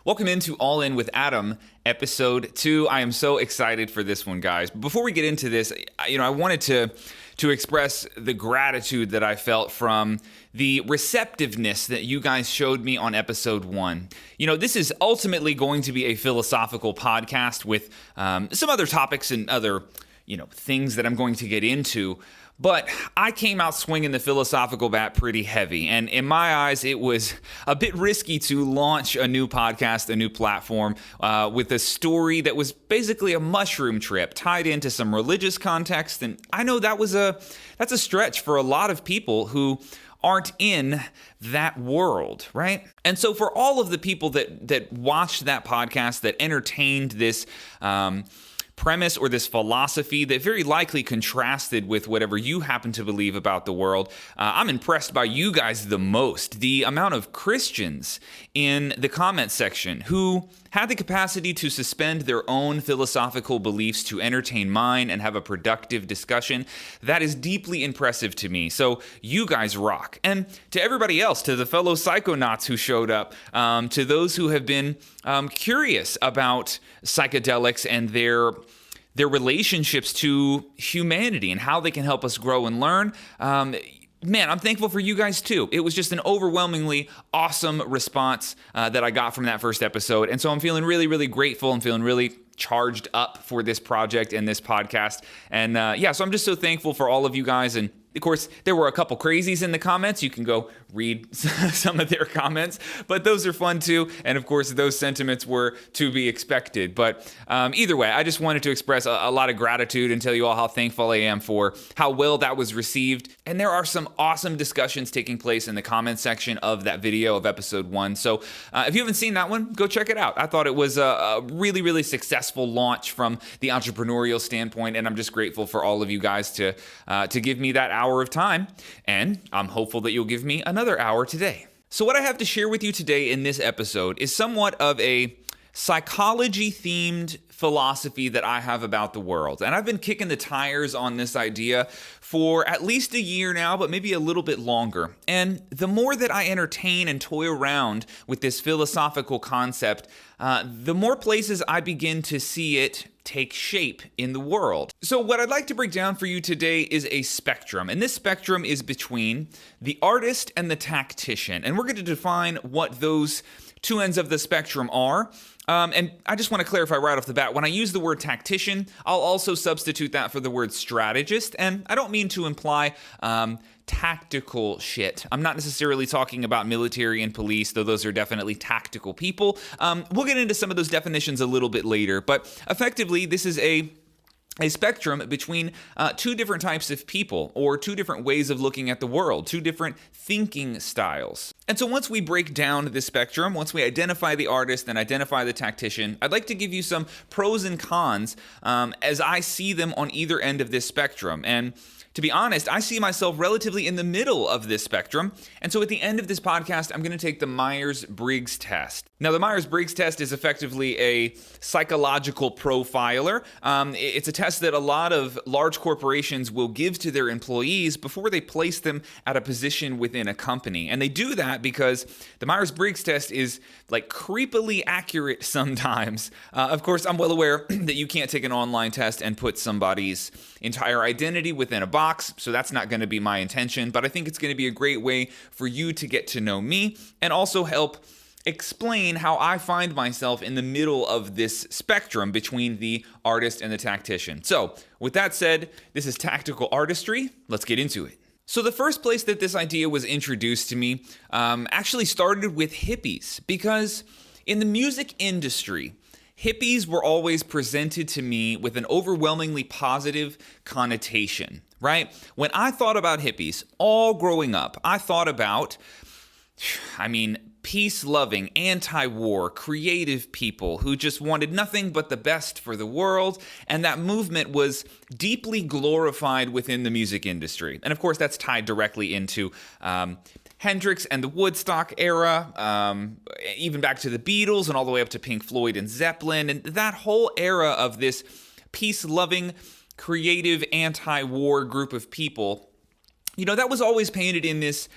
Welcome into All In with Adam, episode 2. I am so excited for this one, guys. Before we get into this, I wanted to express the gratitude that I felt from the receptiveness that you guys showed me on episode 1. This is ultimately going to be a philosophical podcast with some other topics and other, things that I'm going to get into. But I came out swinging the philosophical bat pretty heavy, and in my eyes, it was a bit risky to launch a new podcast, a new platform, with a story that was basically a mushroom trip tied into some religious context, and I know that's a stretch for a lot of people who aren't in that world, right? And so for all of the people that watched that podcast, that entertained this premise or this philosophy that very likely contrasted with whatever you happen to believe about the world, I'm impressed by you guys the most. The amount of Christians in the comment section who had the capacity to suspend their own philosophical beliefs to entertain mine and have a productive discussion, that is deeply impressive to me. So you guys rock. And to everybody else, to the fellow psychonauts who showed up, to those who have been curious about psychedelics and their relationships to humanity and how they can help us grow and learn. Man, I'm thankful for you guys too. It was just an overwhelmingly awesome response that I got from that first episode. And so I'm feeling really, really grateful. I'm feeling really charged up for this project and this podcast. And so I'm just so thankful for all of you guys. And of course, there were a couple crazies in the comments. You can go read some of their comments, but those are fun too. And of course, those sentiments were to be expected. But either way, I just wanted to express a lot of gratitude and tell you all how thankful I am for how well that was received. And there are some awesome discussions taking place in the comment section of that video of episode 1. So if you haven't seen that one, go check it out. I thought it was a really, really successful launch from the entrepreneurial standpoint. And I'm just grateful for all of you guys to give me that hour of time, and I'm hopeful that you'll give me another hour today. So what I have to share with you today in this episode is somewhat of a psychology-themed philosophy that I have about the world. And I've been kicking the tires on this idea for at least a year now, but maybe a little bit longer. And the more that I entertain and toy around with this philosophical concept, the more places I begin to see it take shape in the world. So what I'd like to break down for you today is a spectrum. And this spectrum is between the artist and the tactician. And we're going to define what those two ends of the spectrum are. And I just want to clarify right off the bat, when I use the word tactician, I'll also substitute that for the word strategist. And I don't mean to imply tactical shit. I'm not necessarily talking about military and police, though those are definitely tactical people. We'll get into some of those definitions a little bit later. But effectively, this is a spectrum between two different types of people, or two different ways of looking at the world, two different thinking styles. And so once we break down this spectrum, once we identify the artist and identify the tactician, I'd like to give you some pros and cons as I see them on either end of this spectrum. And to be honest, I see myself relatively in the middle of this spectrum. And so at the end of this podcast, I'm going to take the Myers-Briggs Test. Now, the Myers-Briggs Test is effectively a psychological profiler. It's a test that a lot of large corporations will give to their employees before they place them at a position within a company. And they do that because the Myers-Briggs Test is like creepily accurate sometimes. Of course, I'm well aware that you can't take an online test and put somebody's entire identity within a box, so that's not going to be my intention, but I think it's going to be a great way for you to get to know me and also help explain how I find myself in the middle of this spectrum between the artist and the tactician. So, with that said, this is Tactical Artistry. Let's get into it. So the first place that this idea was introduced to me actually started with hippies, because in the music industry, hippies were always presented to me with an overwhelmingly positive connotation, right? When I thought about hippies, all growing up, I thought about, peace-loving, anti-war, creative people who just wanted nothing but the best for the world, and that movement was deeply glorified within the music industry. And of course, that's tied directly into Hendrix and the Woodstock era, even back to the Beatles and all the way up to Pink Floyd and Zeppelin, and that whole era of this peace-loving, creative, anti-war group of people, that was always painted in this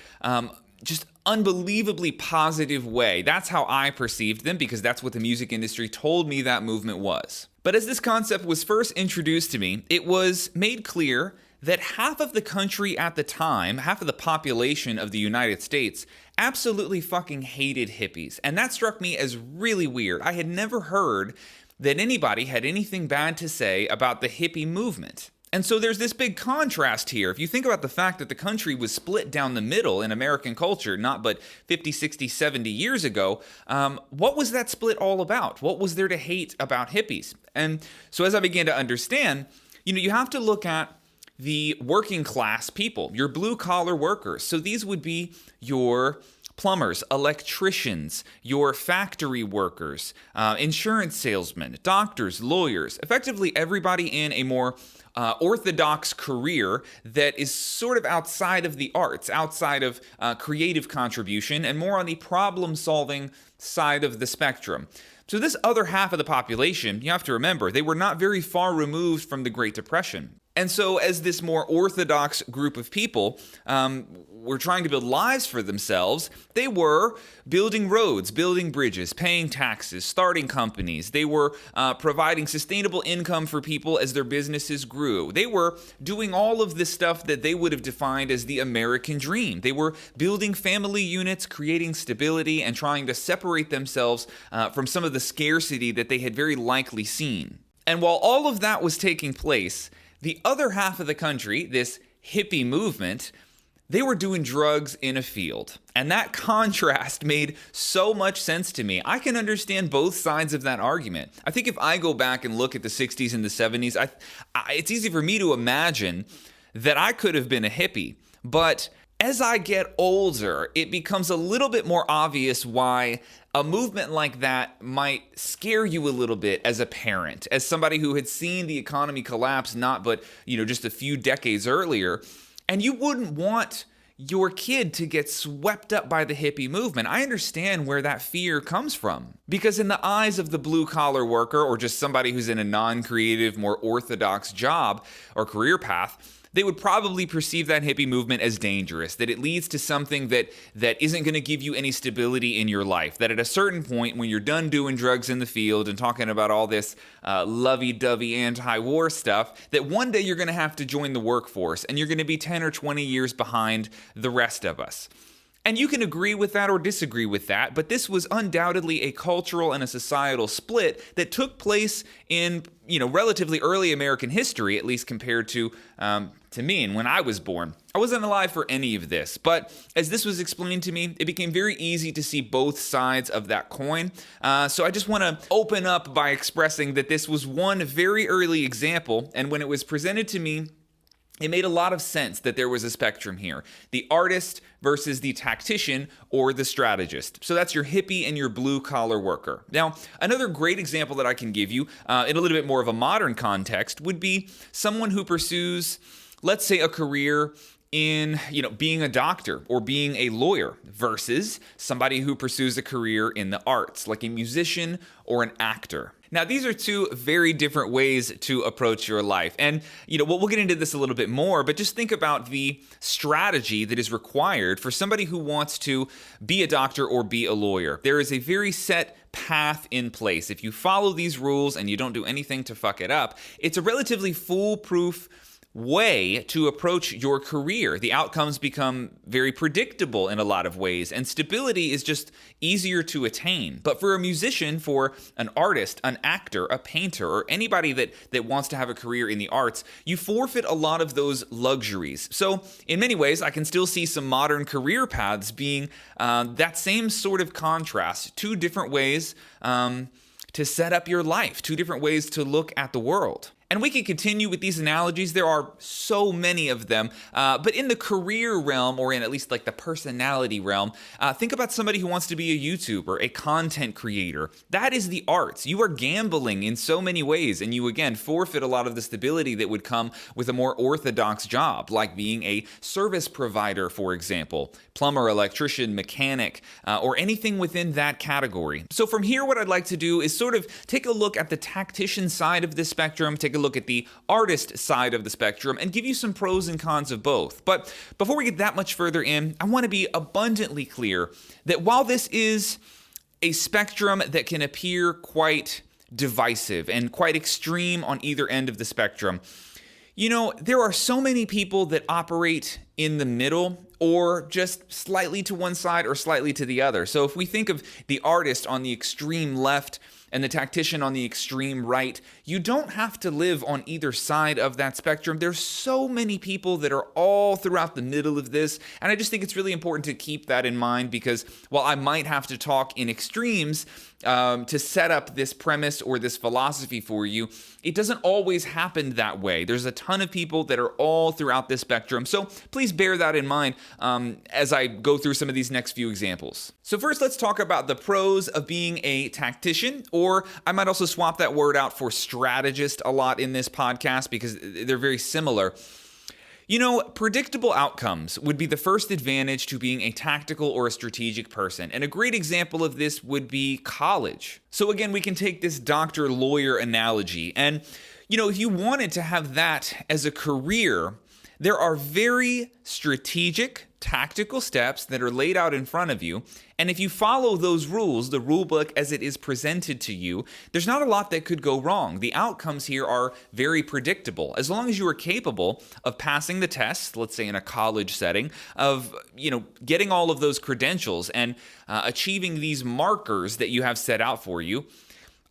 just unbelievably positive way. That's how I perceived them, because that's what the music industry told me that movement was. But as this concept was first introduced to me, it was made clear that half of the country at the time, half of the population of the United States, absolutely fucking hated hippies. And that struck me as really weird. I had never heard that anybody had anything bad to say about the hippie movement. And so there's this big contrast here. If you think about the fact that the country was split down the middle in American culture, not but 50, 60, 70 years ago, what was that split all about? What was there to hate about hippies? And so as I began to understand, you have to look at the working class people, your blue collar workers. So these would be your plumbers, electricians, your factory workers, insurance salesmen, doctors, lawyers, effectively everybody in a more orthodox career that is sort of outside of the arts, outside of creative contribution, and more on the problem-solving side of the spectrum. So this other half of the population, you have to remember, they were not very far removed from the Great Depression. And so as this more orthodox group of people were trying to build lives for themselves, they were building roads, building bridges, paying taxes, starting companies. They were providing sustainable income for people as their businesses grew. They were doing all of this stuff that they would have defined as the American dream. They were building family units, creating stability, and trying to separate themselves from some of the scarcity that they had very likely seen. And while all of that was taking place, the other half of the country, this hippie movement, they were doing drugs in a field. And that contrast made so much sense to me. I can understand both sides of that argument. I think if I go back and look at the 60s and the 70s, it's easy for me to imagine that I could have been a hippie. But as I get older, it becomes a little bit more obvious why a movement like that might scare you a little bit as a parent, as somebody who had seen the economy collapse not but, just a few decades earlier, and you wouldn't want your kid to get swept up by the hippie movement. I understand where that fear comes from, because in the eyes of the blue-collar worker or just somebody who's in a non-creative, more orthodox job or career path, they would probably perceive that hippie movement as dangerous, that it leads to something that isn't going to give you any stability in your life, that at a certain point when you're done doing drugs in the field and talking about all this lovey-dovey anti-war stuff, that one day you're going to have to join the workforce and you're going to be 10 or 20 years behind the rest of us. And you can agree with that or disagree with that, but this was undoubtedly a cultural and a societal split that took place in, relatively early American history, at least compared to me and when I was born. I wasn't alive for any of this, but as this was explained to me, it became very easy to see both sides of that coin. So I just want to open up by expressing that this was one very early example, and when it was presented to me, it made a lot of sense that there was a spectrum here. The artist versus the tactician or the strategist. So that's your hippie and your blue-collar worker. Now, another great example that I can give you in a little bit more of a modern context would be someone who pursues, let's say, a career in, being a doctor or being a lawyer versus somebody who pursues a career in the arts, like a musician or an actor. Now, these are two very different ways to approach your life. And, we'll get into this a little bit more, but just think about the strategy that is required for somebody who wants to be a doctor or be a lawyer. There is a very set path in place. If you follow these rules and you don't do anything to fuck it up, it's a relatively foolproof way to approach your career. The outcomes become very predictable in a lot of ways, and stability is just easier to attain. But for a musician, for an artist, an actor, a painter, or anybody that wants to have a career in the arts, you forfeit a lot of those luxuries. So in many ways, I can still see some modern career paths being that same sort of contrast, two different ways to set up your life, two different ways to look at the world. And we can continue with these analogies. There are so many of them. But in the career realm, or in at least like the personality realm, think about somebody who wants to be a YouTuber, a content creator. That is the arts. You are gambling in so many ways, and you, again, forfeit a lot of the stability that would come with a more orthodox job, like being a service provider, for example, plumber, electrician, mechanic, or anything within that category. So from here, what I'd like to do is sort of take a look at the tactician side of the spectrum, take take a look at the artist side of the spectrum and give you some pros and cons of both. But before we get that much further in, I want to be abundantly clear that while this is a spectrum that can appear quite divisive and quite extreme on either end of the spectrum, there are so many people that operate in the middle or just slightly to one side or slightly to the other. So if we think of the artist on the extreme left and the tactician on the extreme right, you don't have to live on either side of that spectrum. There's so many people that are all throughout the middle of this, and I just think it's really important to keep that in mind, because while I might have to talk in extremes to set up this premise or this philosophy for you, it doesn't always happen that way. There's a ton of people that are all throughout this spectrum, so please bear that in mind as I go through some of these next few examples. So first, let's talk about the pros of being a tactician, or I might also swap that word out for strategist a lot in this podcast because they're very similar. Predictable outcomes would be the first advantage to being a tactical or a strategic person. And a great example of this would be college. So again, we can take this doctor-lawyer analogy. And, if you wanted to have that as a career, there are very strategic, tactical steps that are laid out in front of you. And if you follow those rules, the rule book as it is presented to you, there's not a lot that could go wrong. The outcomes here are very predictable. As long as you are capable of passing the test, let's say in a college setting, of getting all of those credentials and achieving these markers that you have set out for you,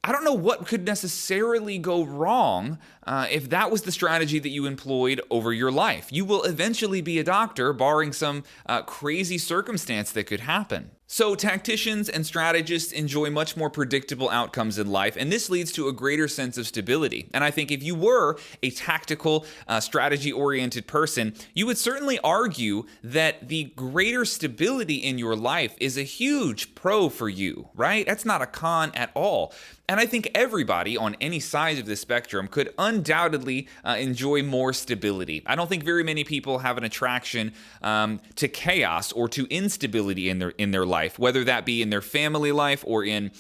I don't know what could necessarily go wrong if that was the strategy that you employed over your life. You will eventually be a doctor, barring some crazy circumstance that could happen. So tacticians and strategists enjoy much more predictable outcomes in life, and this leads to a greater sense of stability. And I think if you were a tactical, strategy-oriented person, you would certainly argue that the greater stability in your life is a huge pro for you, right? That's not a con at all. And I think everybody on any side of the spectrum could undoubtedly enjoy more stability. I don't think very many people have an attraction to chaos or to instability in their life, whether that be in their family life or in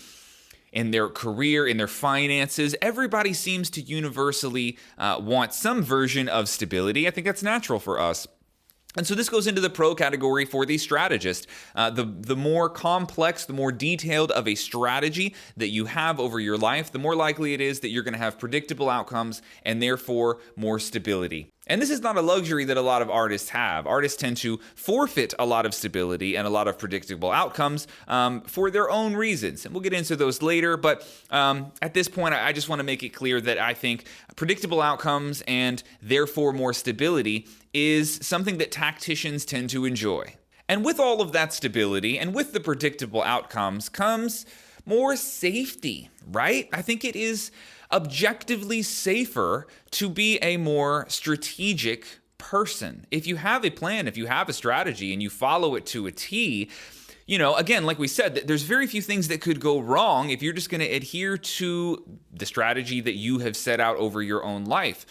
their career, in their finances. Everybody seems to universally want some version of stability. I think that's natural for us. And so this goes into the pro category for the strategist. The more complex, the more detailed of a strategy that you have over your life, the more likely it is that you're going to have predictable outcomes and therefore more stability. And this is not a luxury that a lot of artists have. Artists tend to forfeit a lot of stability and a lot of predictable outcomes for their own reasons. And we'll get into those later. But at this point, I just want to make it clear that I think predictable outcomes and therefore more stability is something that tacticians tend to enjoy. And with all of that stability and with the predictable outcomes comes more safety, right? I think it is objectively safer to be a more strategic person. If you have a plan, if you have a strategy and you follow it to a T, again, like we said, there's very few things that could go wrong if you're just going to adhere to the strategy that you have set out over your own life.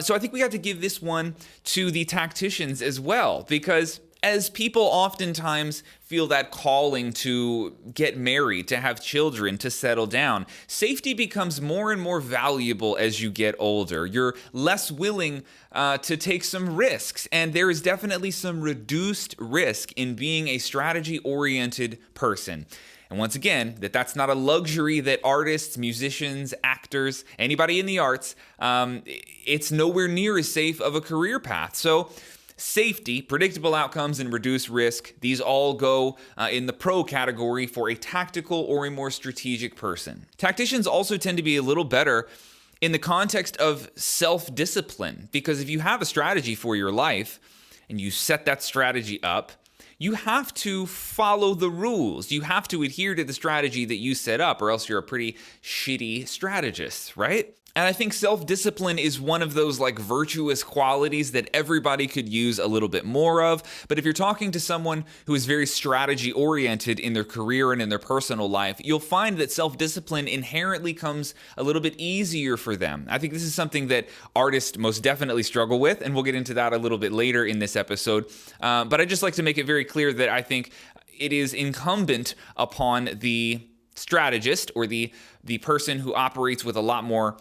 So I think we have to give this one to the tacticians as well, because as people oftentimes feel that calling to get married, to have children, to settle down, safety becomes more and more valuable as you get older. You're less willing to take some risks, and there is definitely some reduced risk in being a strategy-oriented person. And once again, that's not a luxury that artists, musicians, actors, anybody in the arts, it's nowhere near as safe of a career path. So safety, predictable outcomes, and reduced risk, these all go in the pro category for a tactical or a more strategic person. Tacticians also tend to be a little better in the context of self-discipline, because if you have a strategy for your life and you set that strategy up, you have to follow the rules. You have to adhere to the strategy that you set up, or else you're a pretty shitty strategist, right? And I think self-discipline is one of those virtuous qualities that everybody could use a little bit more of. But if you're talking to someone who is very strategy-oriented in their career and in their personal life, you'll find that self-discipline inherently comes a little bit easier for them. I think this is something that artists most definitely struggle with, and we'll get into that a little bit later in this episode. But I'd just like to make it very clear that I think it is incumbent upon the strategist or the person who operates with a lot more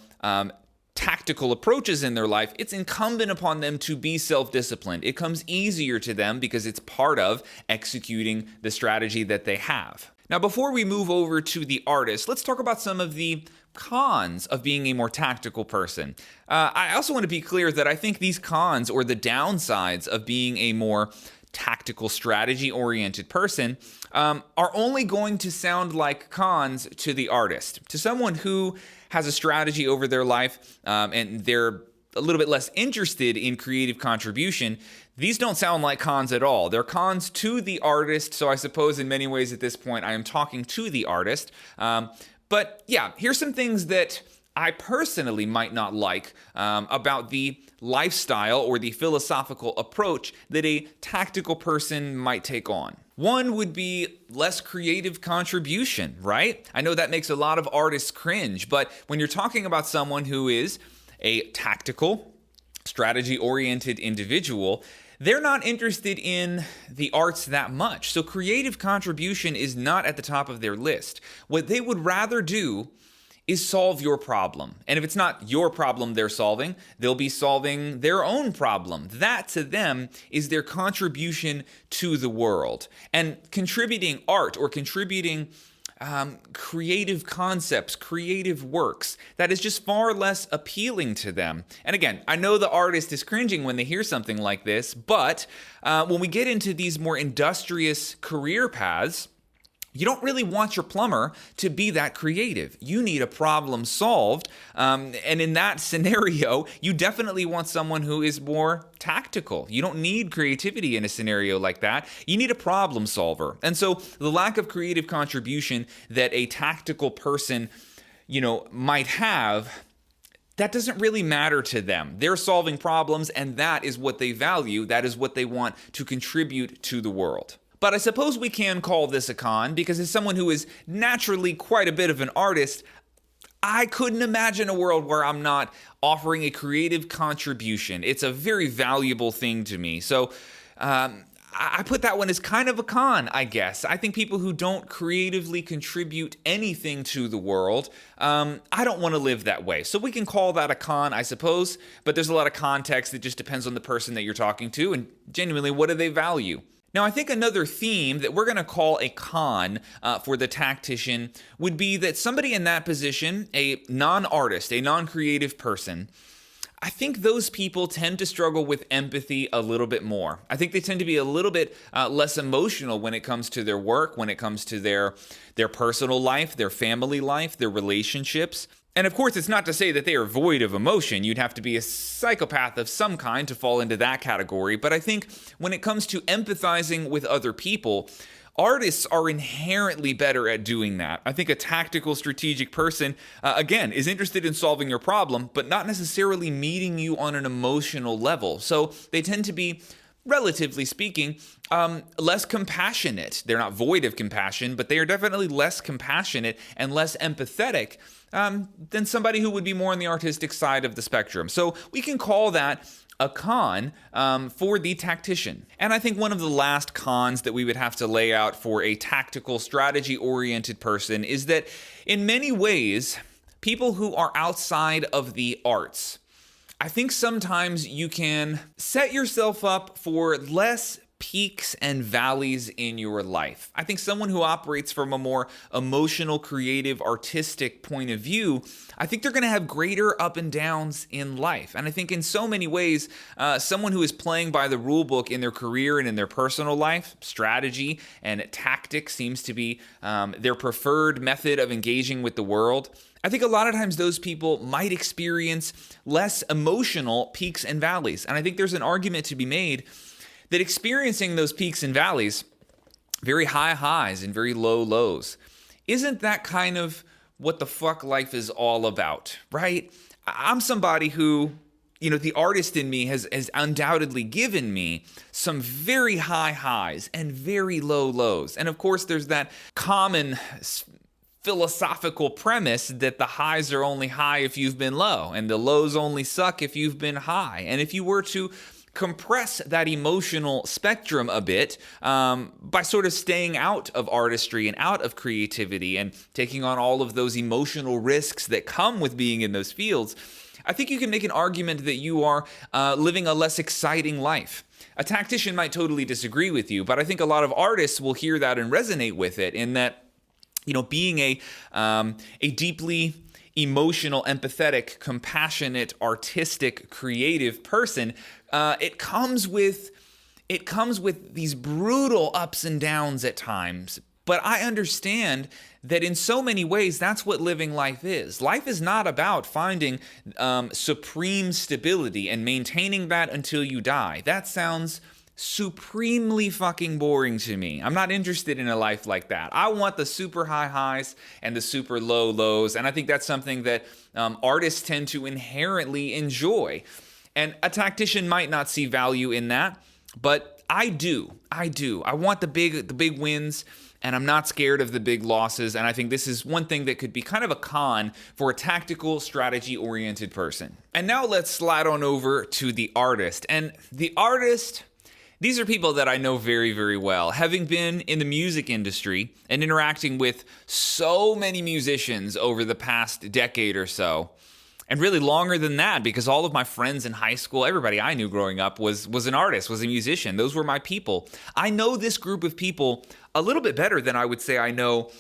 tactical approaches in their life, it's incumbent upon them to be self-disciplined. It comes easier to them because it's part of executing the strategy that they have. Now, before we move over to the artist, let's talk about some of the cons of being a more tactical person. I also want to be clear that I think these cons, or the downsides of being a more tactical, strategy-oriented person, are only going to sound like cons to the artist. To someone who has a strategy over their life and they're a little bit less interested in creative contribution, these don't sound like cons at all. They're cons to the artist, so I suppose in many ways at this point I am talking to the artist. But yeah, here's some things that I personally might not like about the lifestyle or the philosophical approach that a tactical person might take on. One would be less creative contribution, right? I know that makes a lot of artists cringe, but when you're talking about someone who is a tactical, strategy-oriented individual, they're not interested in the arts that much. So creative contribution is not at the top of their list. What they would rather do is solve your problem. And if it's not your problem they're solving, they'll be solving their own problem. That to them is their contribution to the world. And contributing art or contributing creative concepts, creative works, that is just far less appealing to them. And again, I know the artist is cringing when they hear something like this, but when we get into these more industrious career paths, you don't really want your plumber to be that creative. You need a problem solved. And in that scenario, you definitely want someone who is more tactical. You don't need creativity in a scenario like that. You need a problem solver. And so the lack of creative contribution that a tactical person, might have, that doesn't really matter to them. They're solving problems, and that is what they value. That is what they want to contribute to the world. But I suppose we can call this a con, because as someone who is naturally quite a bit of an artist, I couldn't imagine a world where I'm not offering a creative contribution. It's a very valuable thing to me. So I put that one as kind of a con, I guess. I think people who don't creatively contribute anything to the world, I don't want to live that way. So we can call that a con, I suppose, but there's a lot of context. It just depends on the person that you're talking to, and genuinely, what do they value? Now, I think another theme that we're going to call a con for the tactician would be that somebody in that position, a non-artist, a non-creative person, I think those people tend to struggle with empathy a little bit more. I think they tend to be a little bit less emotional when it comes to their work, when it comes to their personal life, their family life, their relationships. And of course, it's not to say that they are void of emotion. You'd have to be a psychopath of some kind to fall into that category. But I think when it comes to empathizing with other people, artists are inherently better at doing that. I think a tactical, strategic person, again, is interested in solving your problem, but not necessarily meeting you on an emotional level. So they tend to be, relatively speaking, less compassionate. They're not void of compassion, but they are definitely less compassionate and less empathetic than somebody who would be more on the artistic side of the spectrum. So we can call that a con for the tactician. And I think one of the last cons that we would have to lay out for a tactical, strategy-oriented person is that in many ways, people who are outside of the arts, I think sometimes you can set yourself up for less peaks and valleys in your life. I think someone who operates from a more emotional, creative, artistic point of view, I think they're going to have greater up and downs in life. And I think in so many ways, someone who is playing by the rule book in their career and in their personal life, strategy and tactics seems to be their preferred method of engaging with the world. I think a lot of times those people might experience less emotional peaks and valleys. And I think there's an argument to be made that experiencing those peaks and valleys, very high highs and very low lows, isn't that kind of what the fuck life is all about, right? I'm somebody who, the artist in me has undoubtedly given me some very high highs and very low lows. And of course, there's that common philosophical premise that the highs are only high if you've been low, and the lows only suck if you've been high. And if you were to compress that emotional spectrum a bit by sort of staying out of artistry and out of creativity and taking on all of those emotional risks that come with being in those fields, I think you can make an argument that you are living a less exciting life. A tactician might totally disagree with you, but I think a lot of artists will hear that and resonate with it, in that, being a deeply emotional, empathetic, compassionate, artistic, creative person, it comes with these brutal ups and downs at times. But I understand that in so many ways, that's what living life is. Life is not about finding supreme stability and maintaining that until you die. That sounds supremely fucking boring to me. I'm not interested in a life like that. I want the super high highs and the super low lows, and I think that's something that artists tend to inherently enjoy. And a tactician might not see value in that, but I do. I want the big wins, and I'm not scared of the big losses, and I think this is one thing that could be kind of a con for a tactical, strategy-oriented person. And now let's slide on over to the artist. And the artist, these are people that I know very, very well. Having been in the music industry and interacting with so many musicians over the past decade or so, and really longer than that, because all of my friends in high school, everybody I knew growing up was an artist, was a musician. Those were my people. I know this group of people a little bit better than I would say I know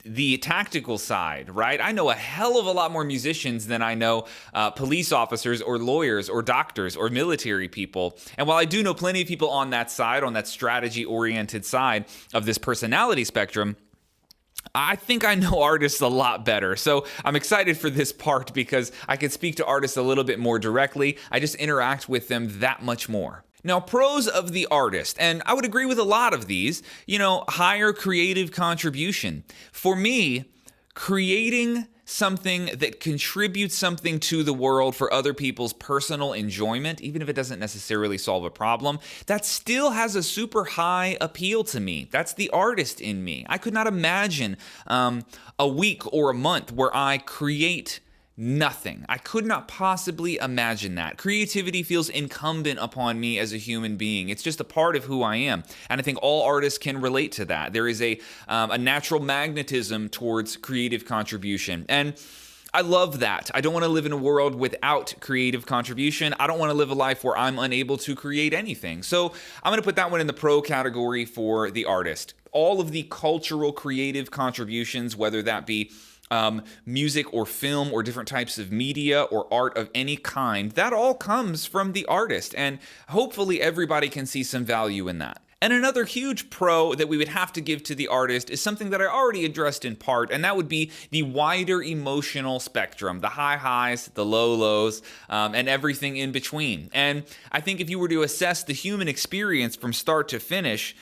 the tactical side, right? I know a hell of a lot more musicians than I know police officers or lawyers or doctors or military people. And while I do know plenty of people on that side, on that strategy-oriented side of this personality spectrum, I think I know artists a lot better. So I'm excited for this part because I can speak to artists a little bit more directly. I just interact with them that much more. Now, pros of the artist, and I would agree with a lot of these, higher creative contribution. For me, creating something that contributes something to the world for other people's personal enjoyment, even if it doesn't necessarily solve a problem, that still has a super high appeal to me. That's the artist in me. I could not imagine a week or a month where I create nothing. I could not possibly imagine that. Creativity feels incumbent upon me as a human being. It's just a part of who I am. And I think all artists can relate to that. There is a natural magnetism towards creative contribution. And I love that. I don't want to live in a world without creative contribution. I don't want to live a life where I'm unable to create anything. So I'm going to put that one in the pro category for the artist. All of the cultural creative contributions, whether that be music or film or different types of media or art of any kind, that all comes from the artist. And hopefully everybody can see some value in that. And another huge pro that we would have to give to the artist is something that I already addressed in part, and that would be the wider emotional spectrum, the high highs, the low lows, and everything in between. And I think if you were to assess the human experience from start to finish,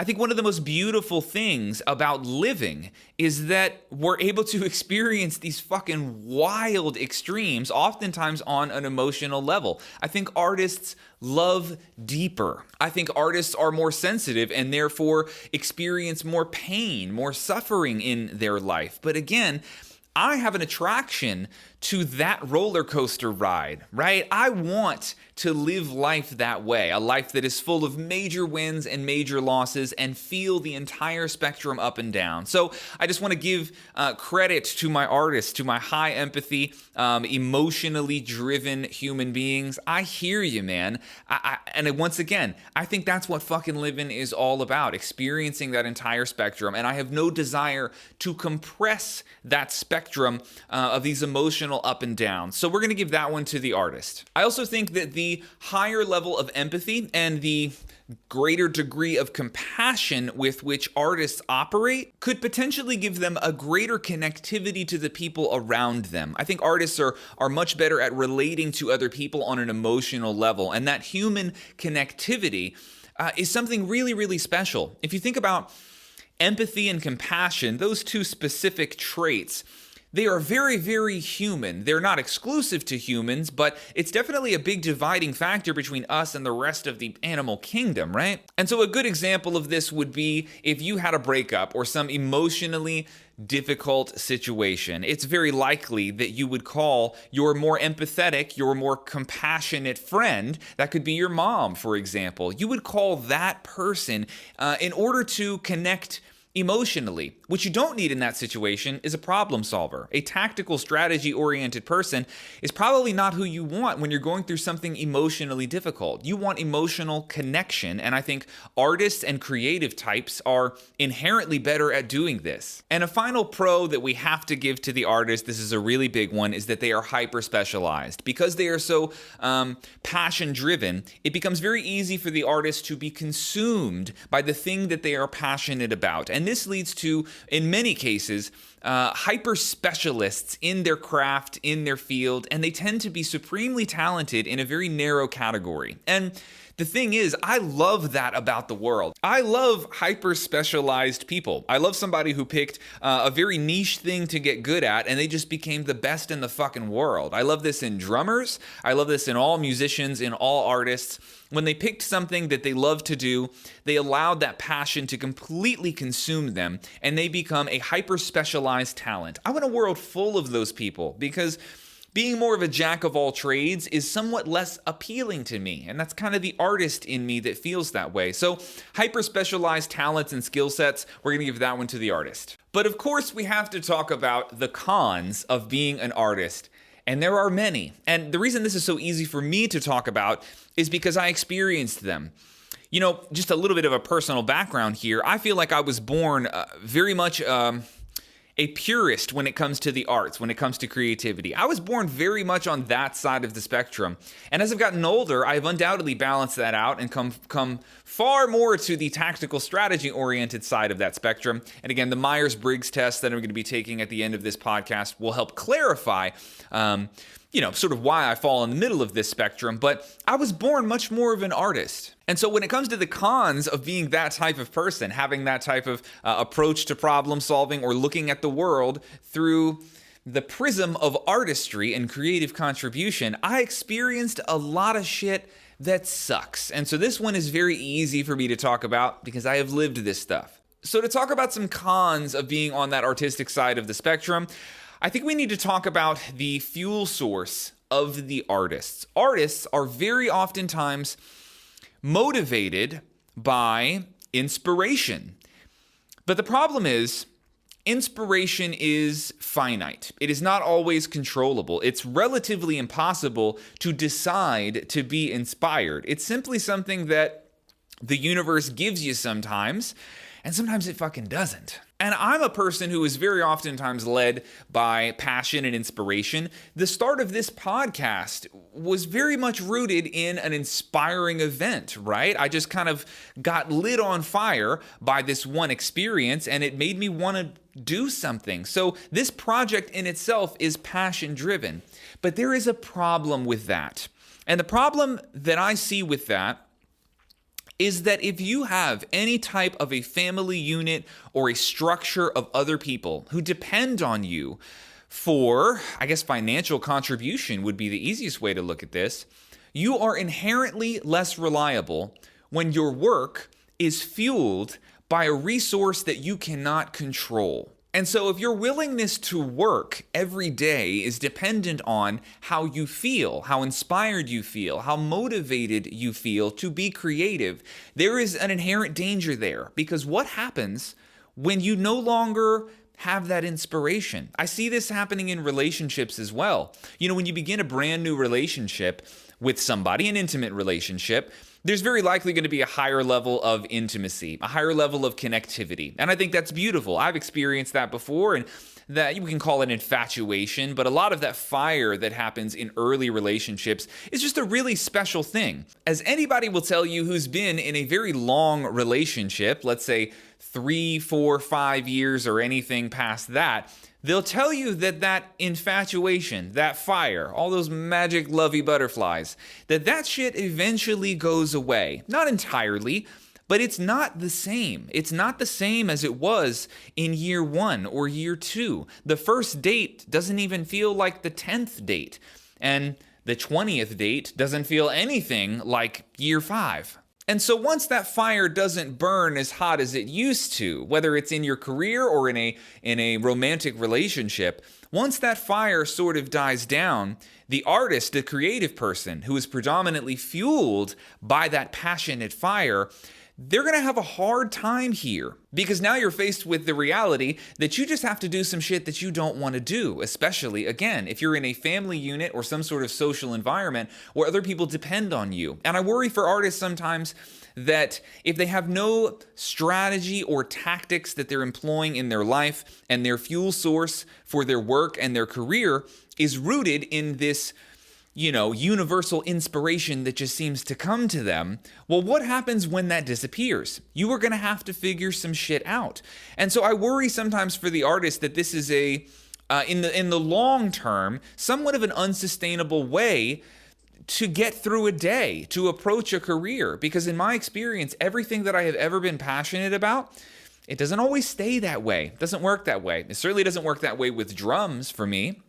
I think one of the most beautiful things about living is that we're able to experience these fucking wild extremes, oftentimes on an emotional level. I think artists love deeper. I think artists are more sensitive and therefore experience more pain, more suffering in their life. But again, I have an attraction to that roller coaster ride, right? I want to live life that way, a life that is full of major wins and major losses and feel the entire spectrum up and down. So I just want to give credit to my artists, to my high empathy, emotionally driven human beings. I hear you, man. And once again, I think that's what fucking living is all about, experiencing that entire spectrum. And I have no desire to compress that spectrum of these emotional up and down. So we're going to give that one to the artist. I also think that the higher level of empathy and the greater degree of compassion with which artists operate could potentially give them a greater connectivity to the people around them. I think artists are much better at relating to other people on an emotional level, and that human connectivity is something really, really special. If you think about empathy and compassion, those two specific traits, they are very, very human. They're not exclusive to humans, but it's definitely a big dividing factor between us and the rest of the animal kingdom, right? And so a good example of this would be if you had a breakup or some emotionally difficult situation. It's very likely that you would call your more empathetic, your more compassionate friend, that could be your mom, for example. You would call that person in order to connect emotionally. What you don't need in that situation is a problem solver. A tactical, strategy-oriented person is probably not who you want when you're going through something emotionally difficult. You want emotional connection, and I think artists and creative types are inherently better at doing this. And a final pro that we have to give to the artist, this is a really big one, is that they are hyper-specialized. Because they are so passion-driven, it becomes very easy for the artist to be consumed by the thing that they are passionate about. And this leads to, in many cases, hyper specialists in their craft, in their field, and they tend to be supremely talented in a very narrow category. And the thing is, I love that about the world. I love hyper-specialized people. I love somebody who picked a very niche thing to get good at, and they just became the best in the fucking world. I love this in drummers. I love this in all musicians, in all artists. When they picked something that they love to do, they allowed that passion to completely consume them, and they become a hyper-specialized talent. I want a world full of those people, because being more of a jack of all trades is somewhat less appealing to me, and that's kind of the artist in me that feels that way. So hyper-specialized talents and skill sets, we're going to give that one to the artist. But of course, we have to talk about the cons of being an artist, and there are many. And the reason this is so easy for me to talk about is because I experienced them. You know, just a little bit of a personal background here. I feel like I was born very much a purist when it comes to the arts, when it comes to creativity. I was born very much on that side of the spectrum. And as I've gotten older, I've undoubtedly balanced that out and come far more to the tactical strategy-oriented side of that spectrum. And again, the Myers-Briggs Test that I'm going to be taking at the end of this podcast will help clarify sort of why I fall in the middle of this spectrum, but I was born much more of an artist. And so when it comes to the cons of being that type of person, having that type of approach to problem solving or looking at the world through the prism of artistry and creative contribution, I experienced a lot of shit that sucks. And so this one is very easy for me to talk about because I have lived this stuff. So to talk about some cons of being on that artistic side of the spectrum, I think we need to talk about the fuel source of the artists. Artists are very oftentimes motivated by inspiration. But the problem is, inspiration is finite. It is not always controllable. It's relatively impossible to decide to be inspired. It's simply something that the universe gives you sometimes, and sometimes it fucking doesn't. And I'm a person who is very oftentimes led by passion and inspiration. The start of this podcast was very much rooted in an inspiring event, right? I just kind of got lit on fire by this one experience, and it made me want to do something. So this project in itself is passion driven. But there is a problem with that. And the problem that I see with that is that if you have any type of a family unit or a structure of other people who depend on you for, I guess, financial contribution would be the easiest way to look at this, you are inherently less reliable when your work is fueled by a resource that you cannot control. And so if your willingness to work every day is dependent on how you feel, how inspired you feel, how motivated you feel to be creative, there is an inherent danger there. Because what happens when you no longer have that inspiration? I see this happening in relationships as well. You know, when you begin a brand new relationship with somebody, an intimate relationship, there's very likely going to be a higher level of intimacy, a higher level of connectivity. And I think that's beautiful. I've experienced that before, and that you can call it infatuation, but a lot of that fire that happens in early relationships is just a really special thing. As anybody will tell you who's been in a very long relationship, let's say 3, 4, 5 years or anything past that, they'll tell you that that infatuation, that fire, all those magic lovey butterflies, that shit eventually goes away. Not entirely, but it's not the same. It's not the same as it was in year 1 or year 2. The first date doesn't even feel like the 10th date. And the 20th date doesn't feel anything like year 5. And so once that fire doesn't burn as hot as it used to, whether it's in your career or in a romantic relationship, once that fire sort of dies down, the artist, the creative person who is predominantly fueled by that passionate fire, they're going to have a hard time here because now you're faced with the reality that you just have to do some shit that you don't want to do, especially, again, if you're in a family unit or some sort of social environment where other people depend on you. And I worry for artists sometimes that if they have no strategy or tactics that they're employing in their life and their fuel source for their work and their career is rooted in this universal inspiration that just seems to come to them, well, what happens when that disappears? You are going to have to figure some shit out. And so I worry sometimes for the artist that this is in the long term, somewhat of an unsustainable way to get through a day, to approach a career. Because in my experience, everything that I have ever been passionate about, it doesn't always stay that way. It doesn't work that way. It certainly doesn't work that way with drums for me.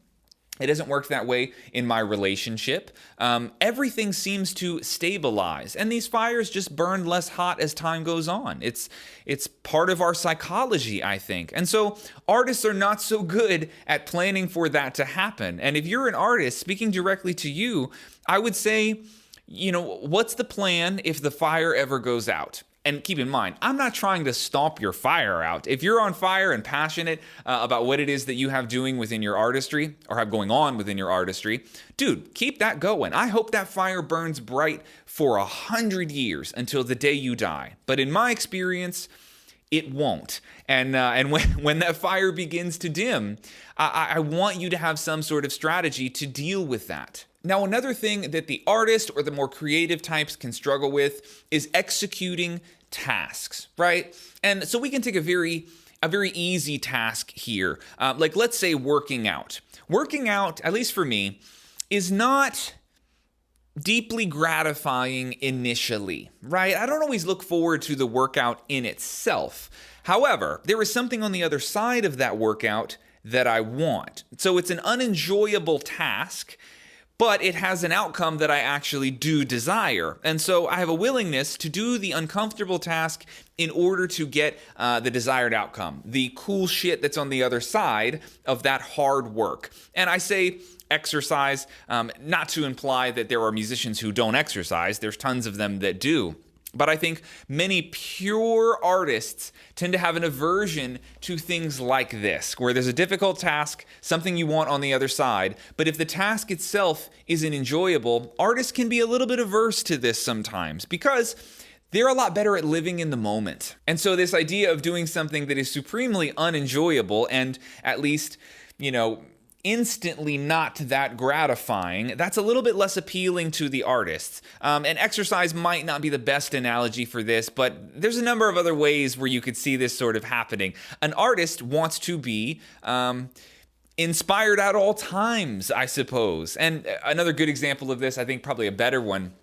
It doesn't work that way in my relationship. Everything seems to stabilize, and these fires just burn less hot as time goes on. It's part of our psychology, I think. And so artists are not so good at planning for that to happen. And if you're an artist, speaking directly to you, I would say, what's the plan if the fire ever goes out? And keep in mind, I'm not trying to stomp your fire out. If you're on fire and passionate about what it is that you have doing within your artistry or have going on within your artistry, dude, keep that going. I hope that fire burns bright for 100 years until the day you die. But in my experience, it won't. And when that fire begins to dim, I want you to have some sort of strategy to deal with that. Now, another thing that the artist or the more creative types can struggle with is executing tasks, right? And so we can take a very easy task here. Like let's say working out. Working out, at least for me, is not deeply gratifying initially, right? I don't always look forward to the workout in itself. However, there is something on the other side of that workout that I want. So it's an unenjoyable task, but it has an outcome that I actually do desire. And so I have a willingness to do the uncomfortable task in order to get the desired outcome, the cool shit that's on the other side of that hard work. And I say exercise, not to imply that there are musicians who don't exercise. There's tons of them that do. But I think many pure artists tend to have an aversion to things like this, where there's a difficult task, something you want on the other side, but if the task itself isn't enjoyable, artists can be a little bit averse to this sometimes because they're a lot better at living in the moment. And so this idea of doing something that is supremely unenjoyable and at least, instantly not that gratifying, that's a little bit less appealing to the artists. And exercise might not be the best analogy for this, but there's a number of other ways where you could see this sort of happening. An artist wants to be inspired at all times, I suppose. And another good example of this, I think probably a better one,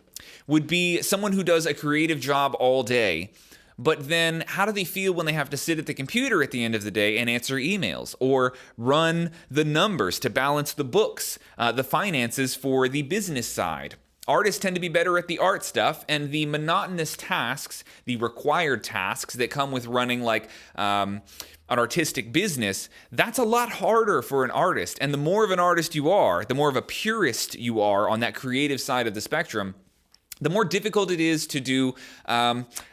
would be someone who does a creative job all day. But then how do they feel when they have to sit at the computer at the end of the day and answer emails or run the numbers to balance the books, the finances for the business side? Artists tend to be better at the art stuff, and the monotonous tasks, the required tasks that come with running like an artistic business, that's a lot harder for an artist. And the more of an artist you are, the more of a purist you are on that creative side of the spectrum, the more difficult it is to do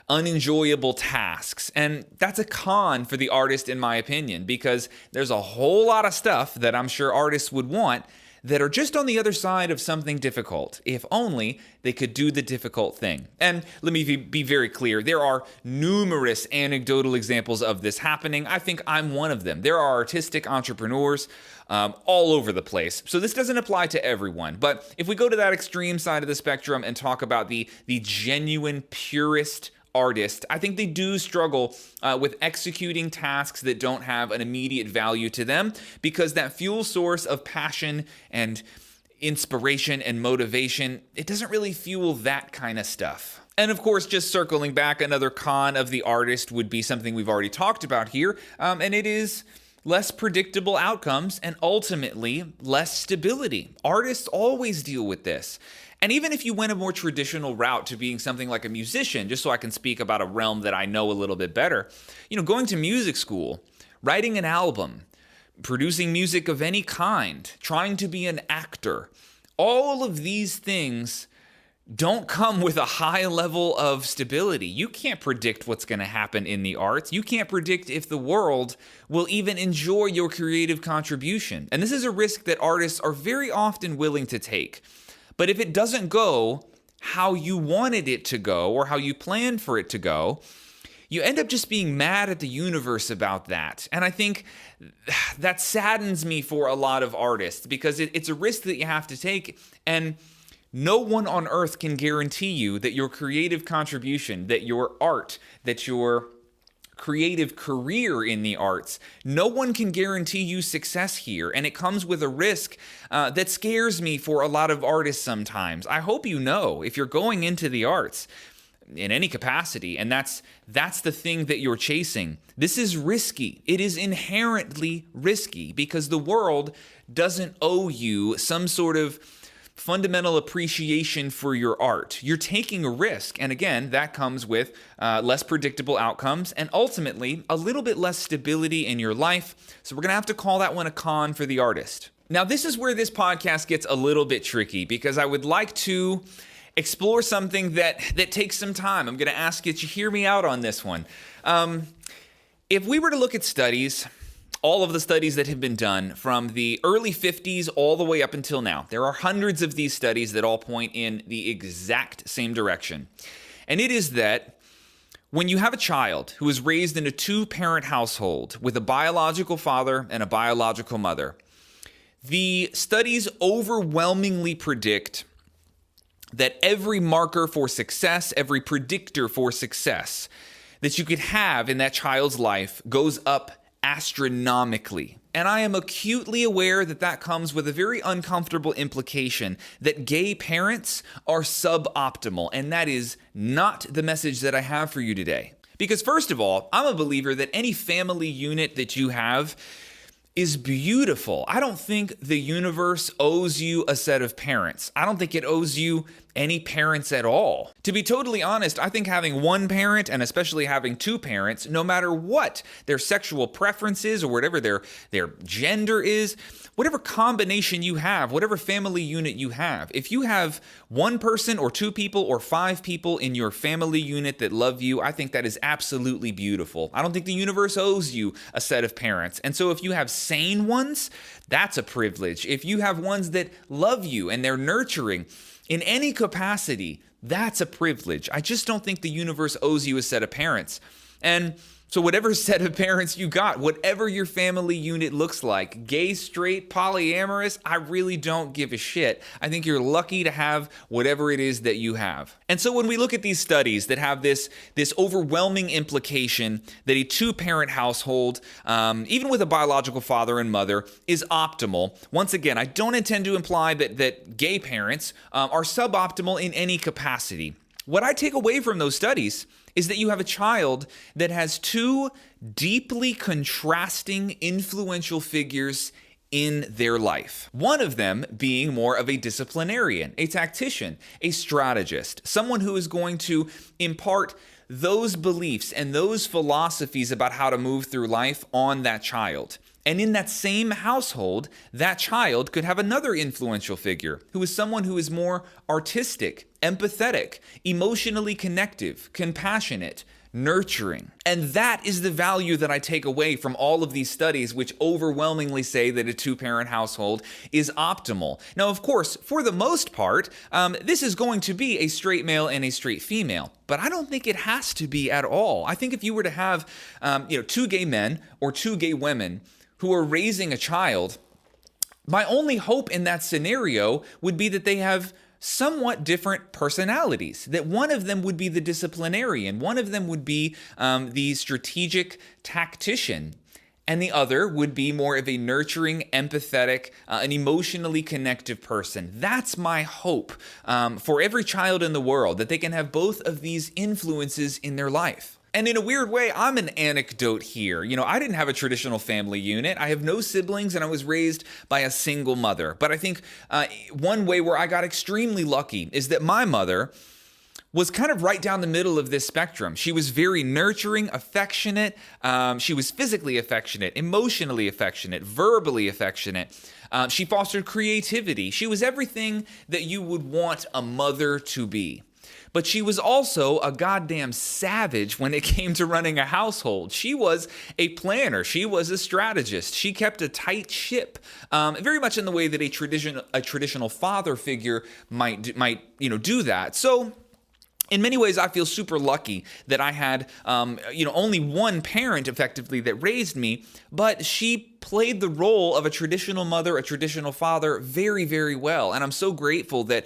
unenjoyable tasks. And that's a con for the artist, in my opinion, because there's a whole lot of stuff that I'm sure artists would want that are just on the other side of something difficult, if only they could do the difficult thing. And let me be very clear, there are numerous anecdotal examples of this happening. I think I'm one of them. There are artistic entrepreneurs all over the place. So this doesn't apply to everyone. But if we go to that extreme side of the spectrum and talk about the genuine purist artist, I think they do struggle with executing tasks that don't have an immediate value to them, because that fuel source of passion and inspiration and motivation, it doesn't really fuel that kind of stuff. And of course, just circling back, another con of the artist would be something we've already talked about here, and it is less predictable outcomes and ultimately less stability. Artists always deal with this. And even if you went a more traditional route to being something like a musician, just so I can speak about a realm that I know a little bit better, going to music school, writing an album, producing music of any kind, trying to be an actor, all of these things don't come with a high level of stability. You can't predict what's going to happen in the arts. You can't predict if the world will even enjoy your creative contribution. And this is a risk that artists are very often willing to take. But if it doesn't go how you wanted it to go or how you planned for it to go, you end up just being mad at the universe about that. And I think that saddens me for a lot of artists because it's a risk that you have to take. And no one on earth can guarantee you that your creative contribution, that your art, that your creative career in the arts, no one can guarantee you success here. And it comes with a risk that scares me for a lot of artists sometimes. I hope you know, if you're going into the arts in any capacity, and that's the thing that you're chasing, this is risky. It is inherently risky because the world doesn't owe you some sort of fundamental appreciation for your art. You're taking a risk. And again, that comes with less predictable outcomes and ultimately a little bit less stability in your life. So we're going to have to call that one a con for the artist. Now, this is where this podcast gets a little bit tricky because I would like to explore something that takes some time. I'm going to ask you to hear me out on this one. If we were to look at studies, all of the studies that have been done from the early 50s all the way up until now, there are hundreds of these studies that all point in the exact same direction. And it is that when you have a child who is raised in a two-parent household with a biological father and a biological mother, the studies overwhelmingly predict that every marker for success, every predictor for success that you could have in that child's life goes up astronomically. And I am acutely aware that that comes with a very uncomfortable implication that gay parents are suboptimal, and that is not the message that I have for you today. Because first of all, I'm a believer that any family unit that you have is beautiful. I don't think the universe owes you a set of parents. I don't think it owes you any parents at all. To be totally honest, I think having one parent and especially having two parents, no matter what their sexual preferences or whatever their gender is, whatever combination you have, whatever family unit you have, if you have one person or two people or five people in your family unit that love you, I think that is absolutely beautiful. I don't think the universe owes you a set of parents. And so if you have sane ones, that's a privilege. If you have ones that love you and they're nurturing in any capacity, that's a privilege. I just don't think the universe owes you a set of parents. And so whatever set of parents you got, whatever your family unit looks like, gay, straight, polyamorous, I really don't give a shit. I think you're lucky to have whatever it is that you have. And so when we look at these studies that have this overwhelming implication that a two-parent household, even with a biological father and mother, is optimal, once again, I don't intend to imply that gay parents are suboptimal in any capacity. What I take away from those studies is that you have a child that has two deeply contrasting influential figures in their life. One of them being more of a disciplinarian, a tactician, a strategist, someone who is going to impart those beliefs and those philosophies about how to move through life on that child. And in that same household, that child could have another influential figure who is someone who is more artistic, empathetic, emotionally connective, compassionate, nurturing. And that is the value that I take away from all of these studies, which overwhelmingly say that a two-parent household is optimal. Now, of course, for the most part, this is going to be a straight male and a straight female, but I don't think it has to be at all. I think if you were to have, two gay men or two gay women who are raising a child, my only hope in that scenario would be that they have somewhat different personalities, that one of them would be the disciplinarian, one of them would be the strategic tactician, and the other would be more of a nurturing, empathetic, an emotionally connective person. That's my hope for every child in the world, that they can have both of these influences in their life. And in a weird way, I'm an anecdote here. I didn't have a traditional family unit. I have no siblings, and I was raised by a single mother. But I think one way where I got extremely lucky is that my mother was kind of right down the middle of this spectrum. She was very nurturing, affectionate. She was physically affectionate, emotionally affectionate, verbally affectionate. She fostered creativity. She was everything that you would want a mother to be. But she was also a goddamn savage when it came to running a household. She was a planner. She was a strategist. She kept a tight ship, very much in the way that a traditional father figure might do that. So, in many ways, I feel super lucky that I had, only one parent effectively that raised me, but she played the role of a traditional mother, a traditional father very, very well. And I'm so grateful that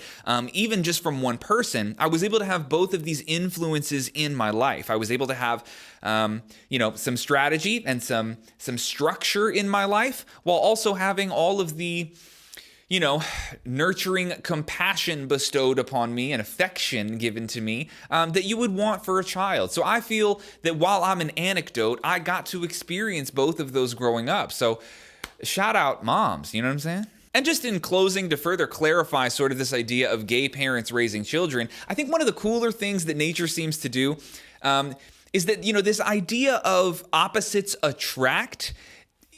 even just from one person, I was able to have both of these influences in my life. I was able to have, some strategy and some structure in my life while also having all of the nurturing compassion bestowed upon me and affection given to me that you would want for a child. So I feel that while I'm an anecdote, I got to experience both of those growing up. So shout out moms, you know what I'm saying? And just in closing, to further clarify sort of this idea of gay parents raising children, I think one of the cooler things that nature seems to do is that, this idea of opposites attract,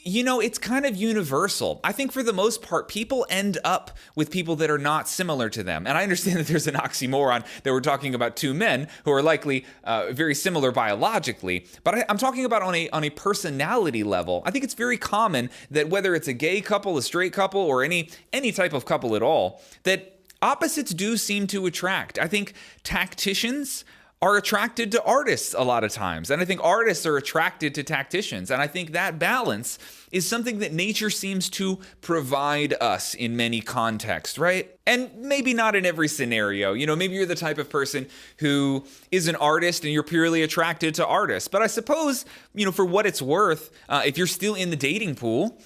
it's kind of universal. I think for the most part, people end up with people that are not similar to them. And I understand that there's an oxymoron that we're talking about two men who are likely very similar biologically. But I'm talking about on a personality level. I think it's very common that whether it's a gay couple, a straight couple, or any type of couple at all, that opposites do seem to attract. I think tacticians are attracted to artists a lot of times. And I think artists are attracted to tacticians. And I think that balance is something that nature seems to provide us in many contexts, right? And maybe not in every scenario. Maybe you're the type of person who is an artist and you're purely attracted to artists. But I suppose, for what it's worth, if you're still in the dating pool,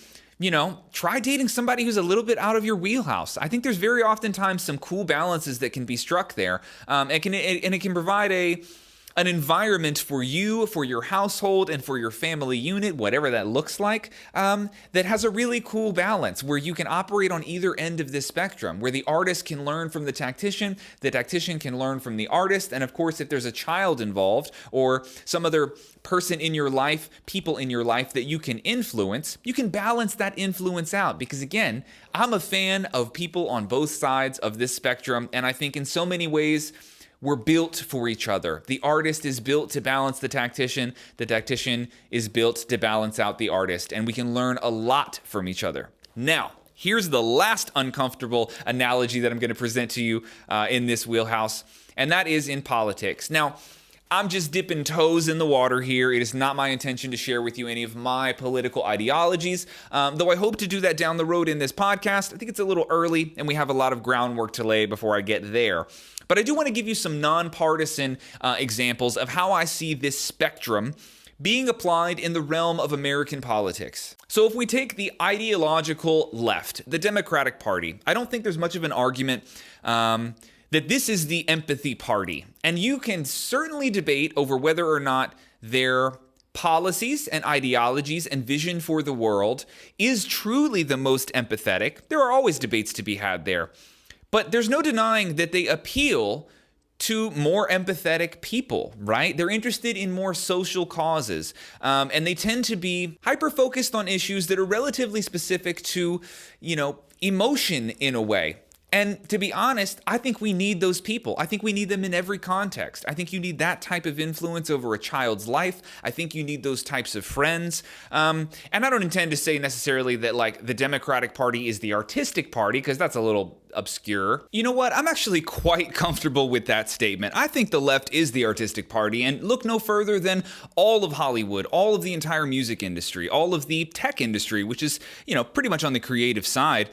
try dating somebody who's a little bit out of your wheelhouse. I think there's very oftentimes some cool balances that can be struck there. And it can provide an environment for you, for your household, and for your family unit, whatever that looks like, that has a really cool balance where you can operate on either end of this spectrum, where the artist can learn from the tactician can learn from the artist, and of course, if there's a child involved or some other person in your life, people in your life that you can influence, you can balance that influence out. Because again, I'm a fan of people on both sides of this spectrum, and I think in so many ways, we're built for each other. The artist is built to balance the tactician is built to balance out the artist, and we can learn a lot from each other. Now, here's the last uncomfortable analogy that I'm going to present to you in this wheelhouse, and that is in politics. Now, I'm just dipping toes in the water here. It is not my intention to share with you any of my political ideologies, though I hope to do that down the road in this podcast. I think it's a little early, and we have a lot of groundwork to lay before I get there. But I do want to give you some nonpartisan examples of how I see this spectrum being applied in the realm of American politics. So if we take the ideological left, the Democratic Party, I don't think there's much of an argument that this is the empathy party. And you can certainly debate over whether or not their policies and ideologies and vision for the world is truly the most empathetic. There are always debates to be had there. But there's no denying that they appeal to more empathetic people, right? They're interested in more social causes, and they tend to be hyper-focused on issues that are relatively specific to, emotion in a way. And to be honest, I think we need those people. I think we need them in every context. I think you need that type of influence over a child's life. I think you need those types of friends. And I don't intend to say necessarily that the Democratic Party is the artistic party, because that's a little obscure. You know what? I'm actually quite comfortable with that statement. I think the left is the artistic party, and look no further than all of Hollywood, all of the entire music industry, all of the tech industry, which is, pretty much on the creative side.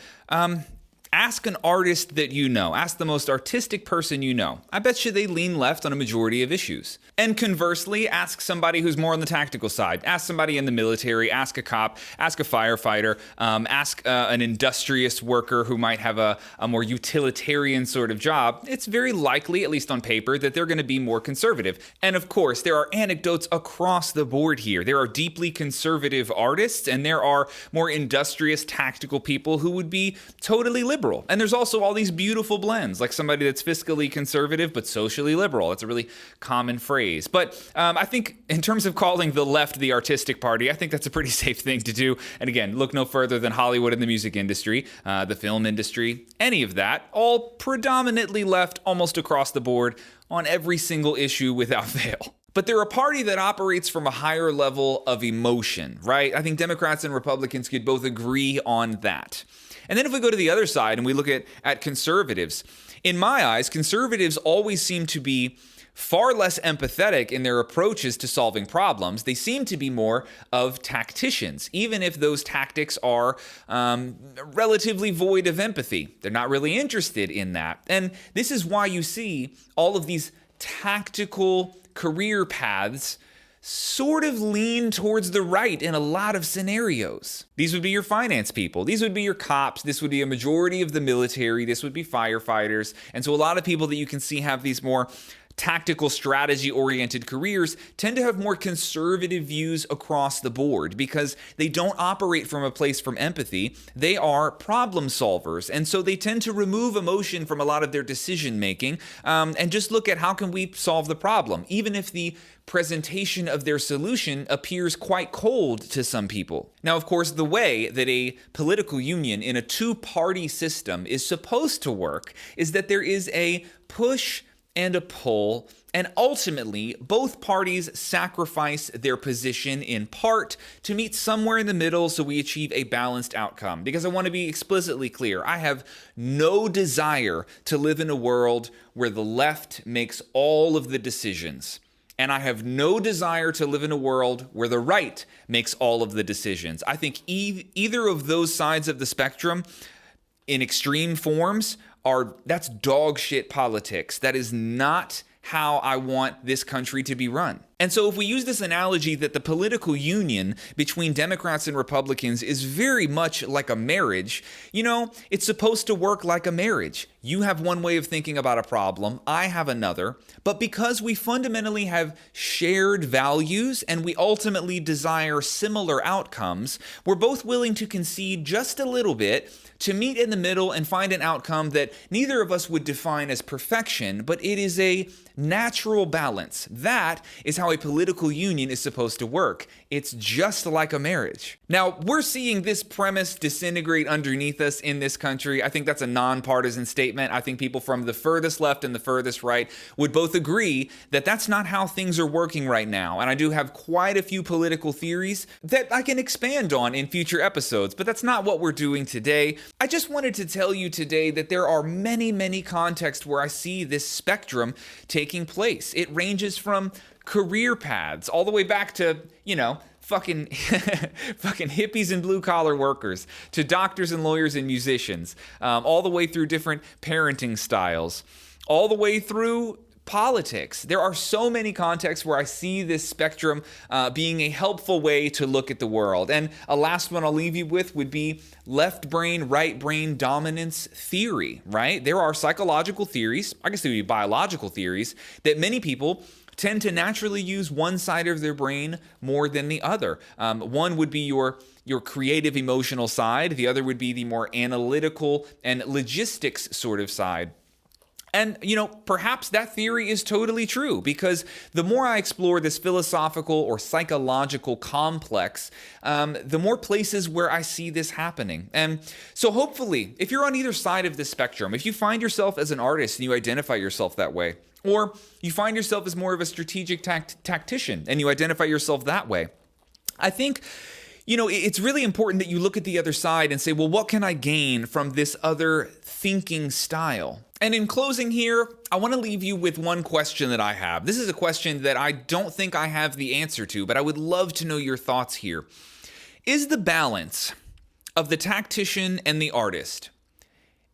Ask an artist that you know. Ask the most artistic person you know. I bet you they lean left on a majority of issues. And conversely, ask somebody who's more on the tactical side. Ask somebody in the military, ask a cop, ask a firefighter, ask an industrious worker who might have a more utilitarian sort of job. It's very likely, at least on paper, that they're going to be more conservative. And of course, there are anecdotes across the board here. There are deeply conservative artists, and there are more industrious, tactical people who would be totally liberal. liberal. And there's also all these beautiful blends, like somebody that's fiscally conservative but socially liberal. That's a really common phrase. But I think in terms of calling the left the artistic party, I think that's a pretty safe thing to do. And again, look no further than Hollywood and the music industry, the film industry, any of that, all predominantly left almost across the board on every single issue without fail. But they're a party that operates from a higher level of emotion, right? I think Democrats and Republicans could both agree on that. And then if we go to the other side and we look at conservatives, in my eyes, conservatives always seem to be far less empathetic in their approaches to solving problems. They seem to be more of tacticians, even if those tactics are relatively void of empathy. They're not really interested in that. And this is why you see all of these tactical career paths sort of lean towards the right in a lot of scenarios. These would be your finance people. These would be your cops. This would be a majority of the military. This would be firefighters. And so a lot of people that you can see have these more tactical strategy-oriented careers tend to have more conservative views across the board because they don't operate from a place from empathy. They are problem solvers. And so they tend to remove emotion from a lot of their decision-making and just look at how can we solve the problem, even if the presentation of their solution appears quite cold to some people. Now, of course, the way that a political union in a two-party system is supposed to work is that there is a push and a pull, and ultimately, both parties sacrifice their position in part to meet somewhere in the middle so we achieve a balanced outcome. Because I want to be explicitly clear, I have no desire to live in a world where the left makes all of the decisions. And I have no desire to live in a world where the right makes all of the decisions. I think either of those sides of the spectrum in extreme forms that's dog shit politics. That is not how I want this country to be run. And so if we use this analogy that the political union between Democrats and Republicans is very much like a marriage, it's supposed to work like a marriage. You have one way of thinking about a problem, I have another, but because we fundamentally have shared values and we ultimately desire similar outcomes, we're both willing to concede just a little bit to meet in the middle and find an outcome that neither of us would define as perfection, but it is a natural balance. That is how a political union is supposed to work. It's just like a marriage. Now, we're seeing this premise disintegrate underneath us in this country. I think that's a nonpartisan statement. I think people from the furthest left and the furthest right would both agree that that's not how things are working right now. And I do have quite a few political theories that I can expand on in future episodes, but that's not what we're doing today. I just wanted to tell you today that there are many, many contexts where I see this spectrum taking place. It ranges from career paths all the way back to, fucking hippies and blue collar workers, to doctors and lawyers and musicians, all the way through different parenting styles, all the way through politics. There are so many contexts where I see this spectrum being a helpful way to look at the world. And a last one I'll leave you with would be left brain, right brain dominance theory, right? There are psychological theories, I guess they would be biological theories, that many people tend to naturally use one side of their brain more than the other. One would be your creative emotional side. The other would be the more analytical and logistics sort of side. And, perhaps that theory is totally true because the more I explore this philosophical or psychological complex, the more places where I see this happening. And so hopefully, if you're on either side of the spectrum, if you find yourself as an artist and you identify yourself that way, or you find yourself as more of a strategic tactician and you identify yourself that way, I think it's really important that you look at the other side and say, well, what can I gain from this other thinking style? And in closing here, I want to leave you with one question that I have. This is a question that I don't think I have the answer to, but I would love to know your thoughts here. Is the balance of the tactician and the artist,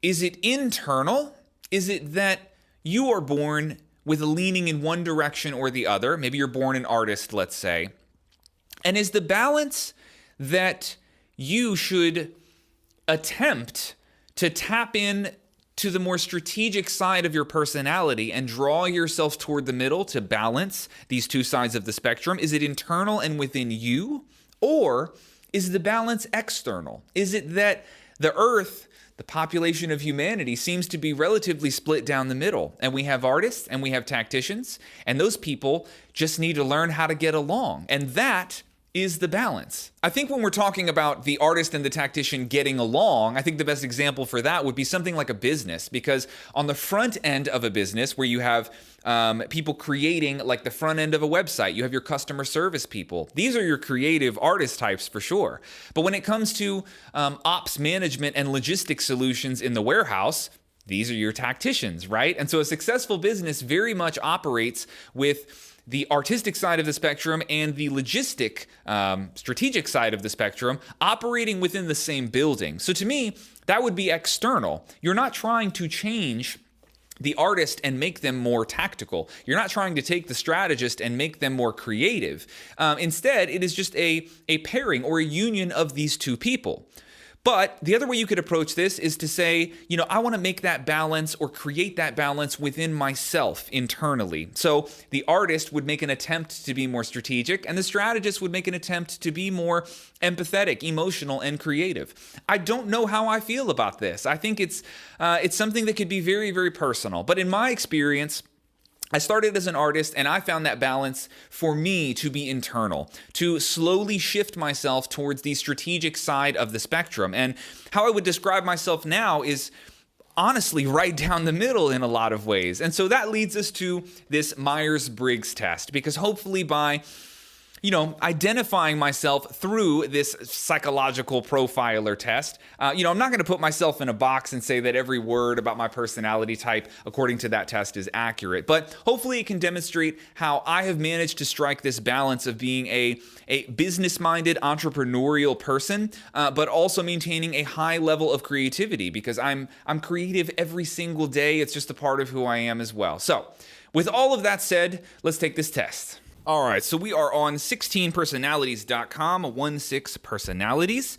is it internal? Is it that you are born with a leaning in one direction or the other? Maybe you're born an artist, let's say. And is the balance that you should attempt to tap in to the more strategic side of your personality and draw yourself toward the middle to balance these two sides of the spectrum? Is it internal and within you? Or is the balance external? Is it that the earth the population of humanity seems to be relatively split down the middle. And we have artists and we have tacticians, and those people just need to learn how to get along. And that is the balance. I think when we're talking about the artist and the tactician getting along, I think the best example for that would be something like a business, because on the front end of a business where you have people creating like the front end of a website, you have your customer service people. These are your creative artist types for sure. But when it comes to ops management and logistics solutions in the warehouse, these are your tacticians, right? And so a successful business very much operates with the artistic side of the spectrum and the strategic side of the spectrum operating within the same building. So to me, that would be external. You're not trying to change the artist and make them more tactical. You're not trying to take the strategist and make them more creative. Instead, it is just a pairing or a union of these two people. But the other way you could approach this is to say, I want to make that balance or create that balance within myself internally. So the artist would make an attempt to be more strategic, and the strategist would make an attempt to be more empathetic, emotional, and creative. I don't know how I feel about this. I think it's something that could be very, very personal. But in my experience, I started as an artist, and I found that balance for me to be internal, to slowly shift myself towards the strategic side of the spectrum. And how I would describe myself now is honestly right down the middle in a lot of ways. And so that leads us to this Myers-Briggs test, because hopefully by identifying myself through this psychological profiler test. I'm not going to put myself in a box and say that every word about my personality type according to that test is accurate, but hopefully it can demonstrate how I have managed to strike this balance of being a business-minded, entrepreneurial person, but also maintaining a high level of creativity, because I'm creative every single day. It's just a part of who I am as well. So, with all of that said, let's take this test. All right, so we are on 16personalities.com, 16 personalities.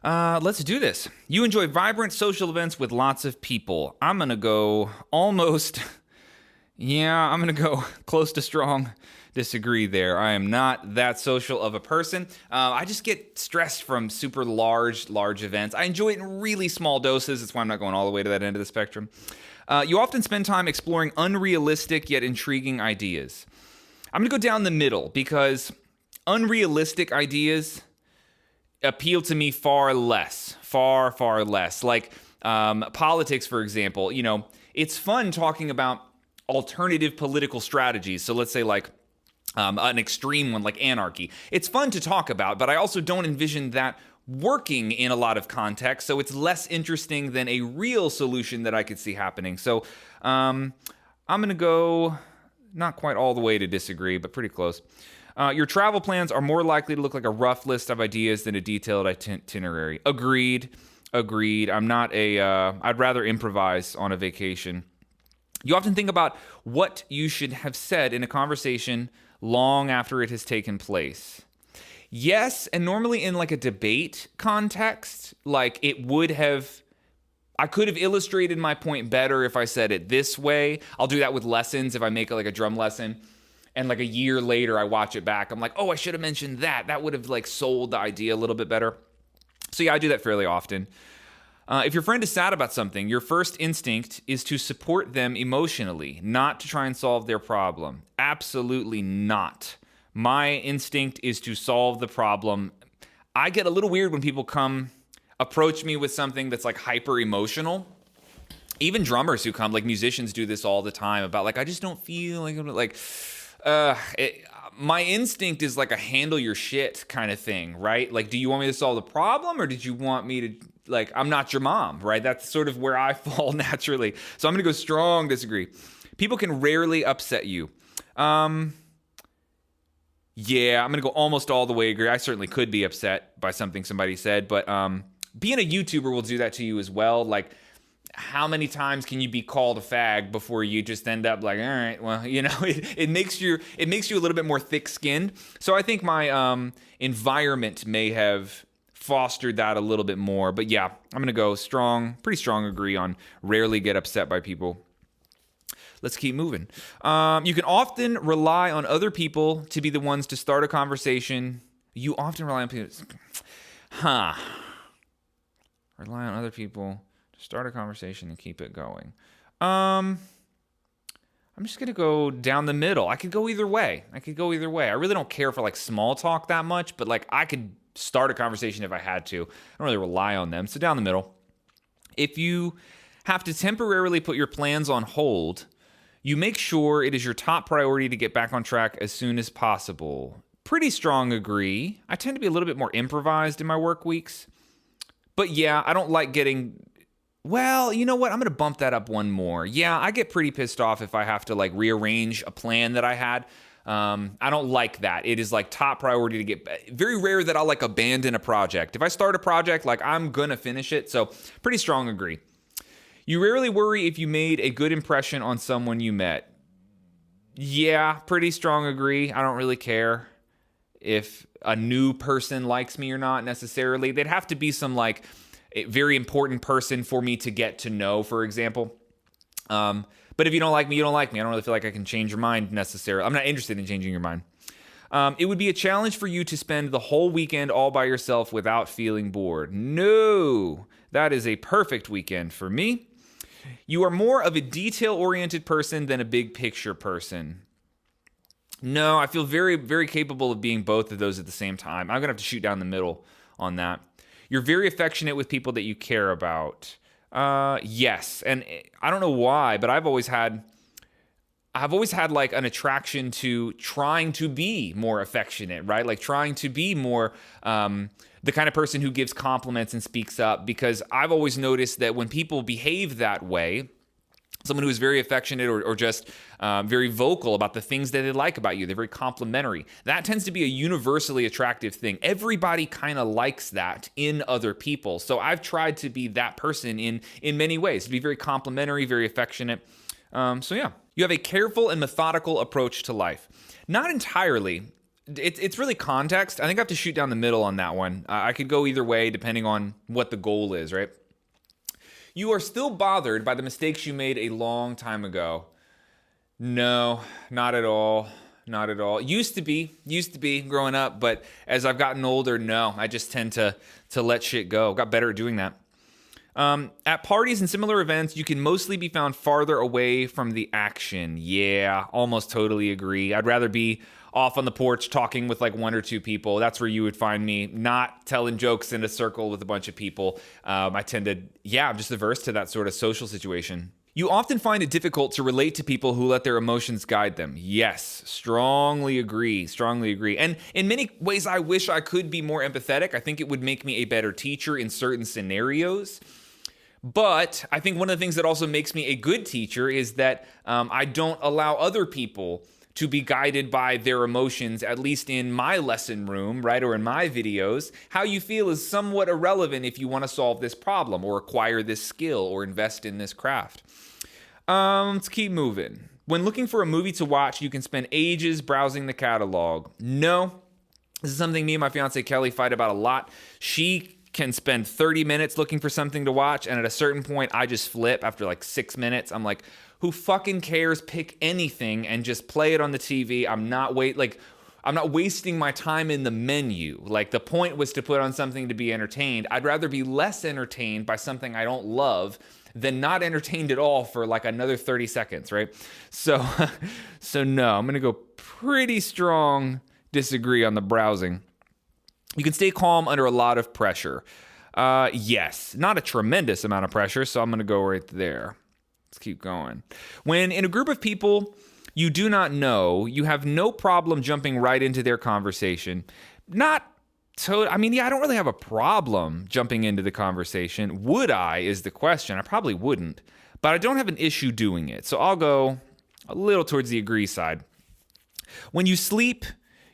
Let's do this. You enjoy vibrant social events with lots of people. I'm going to go close to strong disagree there. I am not that social of a person. I just get stressed from super large events. I enjoy it in really small doses. That's why I'm not going all the way to that end of the spectrum. You often spend time exploring unrealistic yet intriguing ideas. I'm going to go down the middle, because unrealistic ideas appeal to me far less. Like politics, for example. It's fun talking about alternative political strategies. So let's say like an extreme one like anarchy. It's fun to talk about, but I also don't envision that working in a lot of contexts. So it's less interesting than a real solution that I could see happening. So I'm going to go not quite all the way to disagree, but pretty close. Your travel plans are more likely to look like a rough list of ideas than a detailed itinerary. Agreed. I'm not I'd rather improvise on a vacation. You often think about what you should have said in a conversation long after it has taken place. Yes, and normally in like a debate context, like I could have illustrated my point better if I said it this way. I'll do that with lessons. If I make like a drum lesson and like a year later I watch it back, I'm like, oh, I should have mentioned that. That would have like sold the idea a little bit better. So yeah, I do that fairly often. If your friend is sad about something, your first instinct is to support them emotionally, not to try and solve their problem. Absolutely not. My instinct is to solve the problem. I get a little weird when people approach me with something that's like hyper emotional. Even drummers who come, like musicians do this all the time about like, I just don't feel like my instinct is like a handle your shit kind of thing, right? Like, do you want me to solve the problem, or did you want me to, like, I'm not your mom, right? That's sort of where I fall naturally. So I'm going to go strong disagree. People can rarely upset you. Yeah, I'm going to go almost all the way agree. I certainly could be upset by something somebody said, but being a YouTuber will do that to you as well. Like, how many times can you be called a fag before you just end up like, all right, well, it makes you a little bit more thick-skinned. So I think my environment may have fostered that a little bit more. But yeah, I'm going to go pretty strong agree on rarely get upset by people. Let's keep moving. You can often rely on other people to be the ones to start a conversation. You often rely on people. Rely on other people Start a conversation and keep it going. I'm just going to go down the middle. I could go either way. I really don't care for like small talk that much, but like I could start a conversation if I had to. I don't really rely on them. So down the middle. If you have to temporarily put your plans on hold, you make sure it is your top priority to get back on track as soon as possible. Pretty strong agree. I tend to be a little bit more improvised in my work weeks. But yeah, I don't like getting... Well, you know what? I'm going to bump that up one more. Yeah, I get pretty pissed off if I have to like rearrange a plan that I had. I don't like that. It is like top priority to get... Very rare that I'll like abandon a project. If I start a project, like I'm going to finish it. So pretty strong agree. You rarely worry if you made a good impression on someone you met. Yeah, pretty strong agree. I don't really care if a new person likes me or not necessarily. They'd have to be some like a very important person for me to get to know, for example. But if you don't like me, you don't like me. I don't really feel like I can change your mind necessarily. I'm not interested in changing your mind. It would be a challenge for you to spend the whole weekend all by yourself without feeling bored. No, that is a perfect weekend for me. You are more of a detail-oriented person than a big picture person. No, I feel very, very capable of being both of those at the same time. I'm going to have to shoot down the middle on that. You're very affectionate with people that you care about. Yes, and I don't know why, but I've always had like an attraction to trying to be more affectionate, right? Like trying to be more the kind of person who gives compliments and speaks up, because I've always noticed that when people behave that way, someone who is very affectionate or just very vocal about the things that they like about you, they're very complimentary. That tends to be a universally attractive thing. Everybody kind of likes that in other people. So I've tried to be that person in many ways, to be very complimentary, very affectionate. So yeah, you have a careful and methodical approach to life. Not entirely. It's really context. I think I have to shoot down the middle on that one. I could go either way depending on what the goal is, right? You are still bothered by the mistakes you made a long time ago. No, not at all. Not at all. Used to be growing up, but as I've gotten older, no. I just tend to let shit go. Got better at doing that. At parties and similar events, you can mostly be found farther away from the action. Yeah, almost totally agree. I'd rather be off on the porch talking with like one or two people. That's where you would find me, not telling jokes in a circle with a bunch of people. I'm just averse to that sort of social situation. You often find it difficult to relate to people who let their emotions guide them. Yes, strongly agree. And in many ways, I wish I could be more empathetic. I think it would make me a better teacher in certain scenarios. But I think one of the things that also makes me a good teacher is that I don't allow other people to be guided by their emotions, at least in my lesson room, right, or in my videos. How you feel is somewhat irrelevant if you want to solve this problem or acquire this skill or invest in this craft. Let's keep moving. When looking for a movie to watch, you can spend ages browsing the catalog. No, this is something me and my fiance Kelly fight about a lot. She can spend 30 minutes looking for something to watch, and at a certain point, I just flip after like 6 minutes. I'm like, who fucking cares? Pick anything and just play it on the TV. I'm not wasting my time in the menu. Like, the point was to put on something to be entertained. I'd rather be less entertained by something I don't love than not entertained at all for like another 30 seconds, right? So no, I'm gonna go pretty strong disagree on the browsing. You can stay calm under a lot of pressure. Yes, not a tremendous amount of pressure, so I'm gonna go right there. Let's keep going. When in a group of people you do not know, you have no problem jumping right into their conversation. I don't really have a problem jumping into the conversation. Would I is the question. I probably wouldn't, but I don't have an issue doing it. So I'll go a little towards the agree side. When you sleep,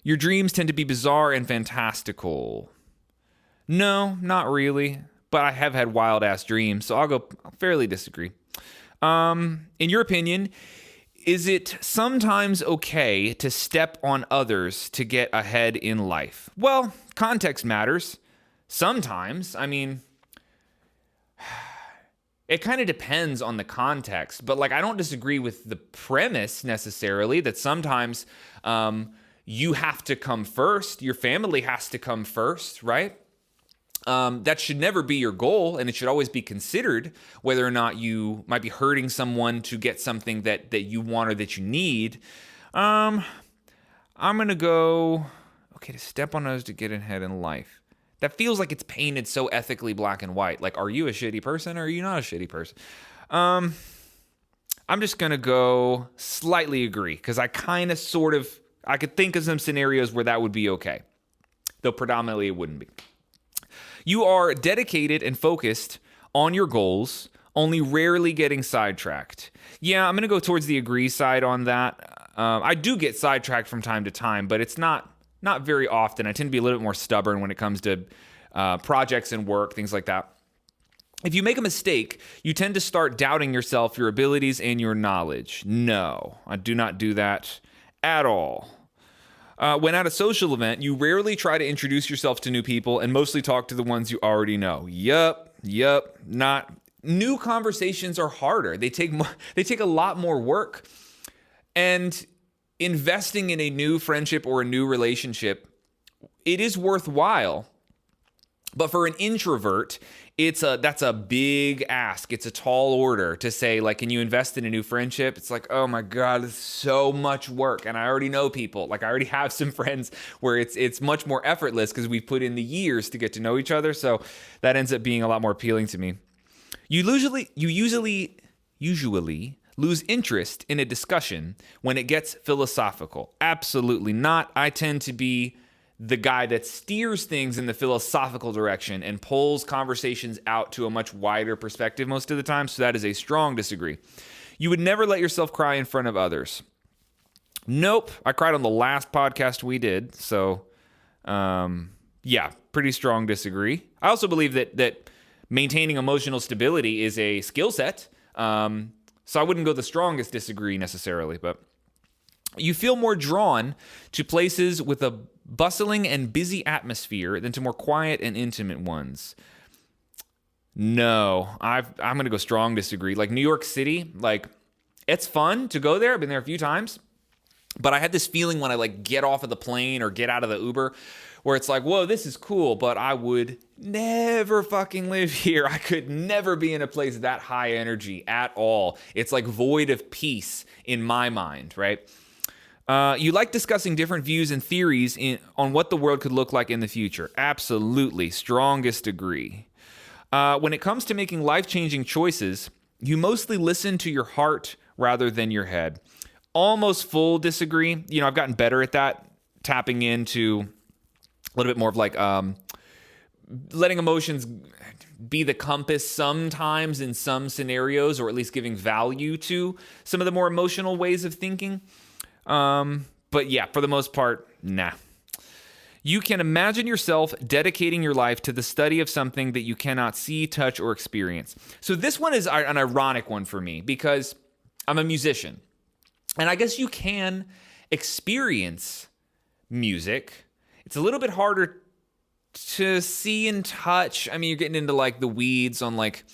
your dreams tend to be bizarre and fantastical. No, not really, but I have had wild-ass dreams, so I'll fairly disagree. In your opinion, is it sometimes okay to step on others to get ahead in life? Well, context matters. Sometimes. I mean, it kind of depends on the context, but like I don't disagree with the premise necessarily that sometimes you have to come first. Your family has to come first, right? That should never be your goal, and it should always be considered whether or not you might be hurting someone to get something that you want or that you need. I'm going to go, okay, to step on others to get ahead in life. That feels like it's painted so ethically black and white. Like, are you a shitty person or are you not a shitty person? I'm just going to go slightly agree, because I kind of I could think of some scenarios where that would be okay, though predominantly it wouldn't be. You are dedicated and focused on your goals, only rarely getting sidetracked. Yeah, I'm going to go towards the agree side on that. I do get sidetracked from time to time, but it's not very often. I tend to be a little bit more stubborn when it comes to projects and work, things like that. If you make a mistake, you tend to start doubting yourself, your abilities, and your knowledge. No, I do not do that at all. When at a social event, you rarely try to introduce yourself to new people and mostly talk to the ones you already know. Yup, not. New conversations are harder. They take a lot more work. And investing in a new friendship or a new relationship, it is worthwhile. But for an introvert, that's a big ask. It's a tall order to say, like, can you invest in a new friendship? It's like, oh my God, it's so much work. And I already know people. Like, I already have some friends where it's much more effortless because we've put in the years to get to know each other. So that ends up being a lot more appealing to me. You usually lose interest in a discussion when it gets philosophical. Absolutely not. I tend to be the guy that steers things in the philosophical direction and pulls conversations out to a much wider perspective most of the time. So that is a strong disagree. You would never let yourself cry in front of others. Nope. I cried on the last podcast we did. So, yeah, pretty strong disagree. I also believe that maintaining emotional stability is a skill set. So I wouldn't go the strongest disagree necessarily, but you feel more drawn to places with a bustling and busy atmosphere than to more quiet and intimate ones. No, I'm going to go strong disagree. Like New York City, like it's fun to go there. I've been there a few times, but I had this feeling when I like get off of the plane or get out of the Uber where it's like, whoa, this is cool, but I would never fucking live here. I could never be in a place that high energy at all. It's like void of peace in my mind, right? You like discussing different views and theories on what the world could look like in the future. Absolutely. Strongest agree. When it comes to making life-changing choices, you mostly listen to your heart rather than your head. Almost full disagree. You know, I've gotten better at that, tapping into a little bit more of like letting emotions be the compass sometimes in some scenarios, or at least giving value to some of the more emotional ways of thinking. But yeah, for the most part, nah. You can imagine yourself dedicating your life to the study of something that you cannot see, touch, or experience. So this one is an ironic one for me because I'm a musician. And I guess you can experience music. It's a little bit harder to see and touch. I mean, you're getting into like the weeds on like,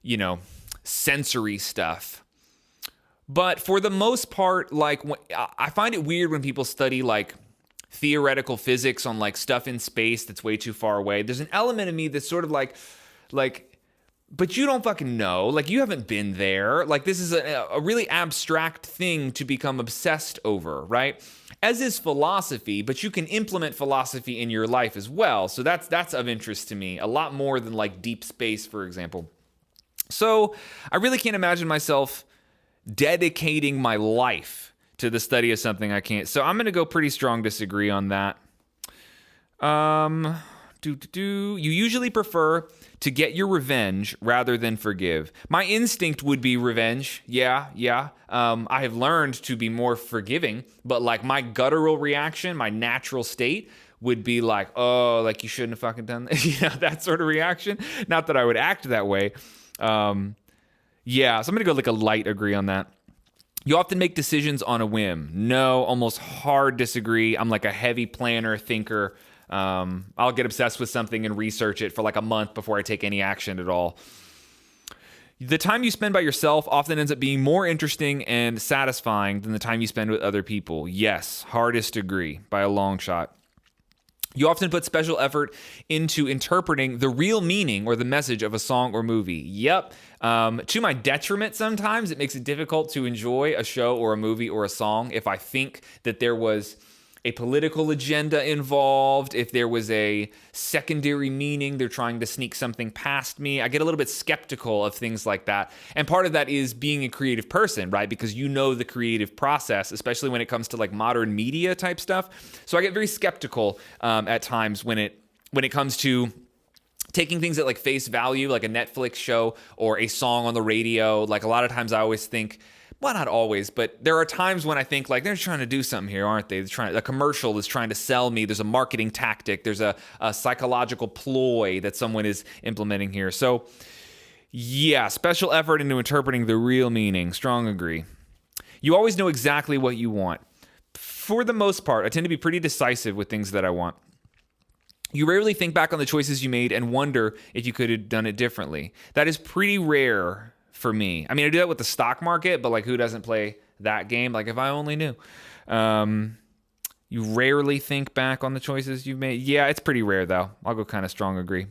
you know, sensory stuff. But for the most part, like I find it weird when people study like theoretical physics on like stuff in space that's way too far away. There's an element of me that's sort of like, but you don't fucking know. Like, you haven't been there. Like, this is a really abstract thing to become obsessed over, right? As is philosophy, but you can implement philosophy in your life as well. So that's of interest to me, a lot more than like deep space, for example. So I really can't imagine myself dedicating my life to the study of something I can't. So I'm going to go pretty strong disagree on that. You usually prefer to get your revenge rather than forgive. My instinct would be revenge. Yeah. I have learned to be more forgiving, but like my guttural reaction, my natural state would be like, oh, like you shouldn't have fucking done that. You know, that sort of reaction. Not that I would act that way. Yeah, so I'm going to go like a light agree on that. You often make decisions on a whim. No, almost hard disagree. I'm like a heavy planner, thinker. I'll get obsessed with something and research it for like a month before I take any action at all. The time you spend by yourself often ends up being more interesting and satisfying than the time you spend with other people. Yes, hardest agree by a long shot. You often put special effort into interpreting the real meaning or the message of a song or movie. Yep. To my detriment sometimes, it makes it difficult to enjoy a show or a movie or a song if I think that there was a political agenda involved, if there was a secondary meaning, they're trying to sneak something past me. I get a little bit skeptical of things like that. And part of that is being a creative person, right? Because you know the creative process, especially when it comes to like modern media type stuff. So I get very skeptical at times when it comes to taking things at like face value, like a Netflix show or a song on the radio. Like a lot of times I always think, well, not always, but there are times when I think like they're trying to do something here, aren't they? A commercial is trying to sell me. There's a marketing tactic. There's a psychological ploy that someone is implementing here. So yeah, special effort into interpreting the real meaning. Strong agree. You always know exactly what you want. For the most part, I tend to be pretty decisive with things that I want. You rarely think back on the choices you made and wonder if you could have done it differently. That is pretty rare for me. I mean, I do that with the stock market, but like who doesn't play that game? Like if I only knew. You rarely think back on the choices you've made. Yeah, it's pretty rare though. I'll go kind of strong agree.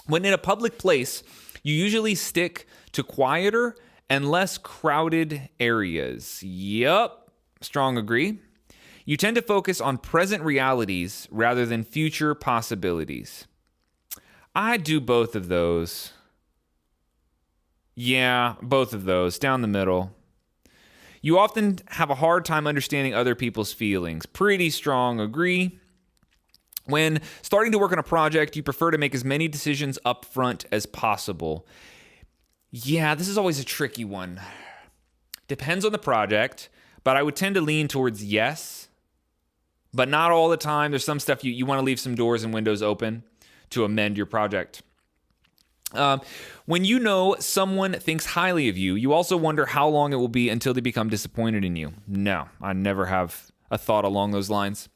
When in a public place, you usually stick to quieter and less crowded areas. Yup, strong agree. You tend to focus on present realities rather than future possibilities. I do both of those. Yeah, both of those, down the middle. You often have a hard time understanding other people's feelings. Pretty strong agree. When starting to work on a project, you prefer to make as many decisions up front as possible. Yeah, this is always a tricky one. Depends on the project, but I would tend to lean towards yes, but not all the time. There's some stuff you want to leave some doors and windows open to amend your project. When you know someone thinks highly of you, you also wonder how long it will be until they become disappointed in you. No, I never have a thought along those lines.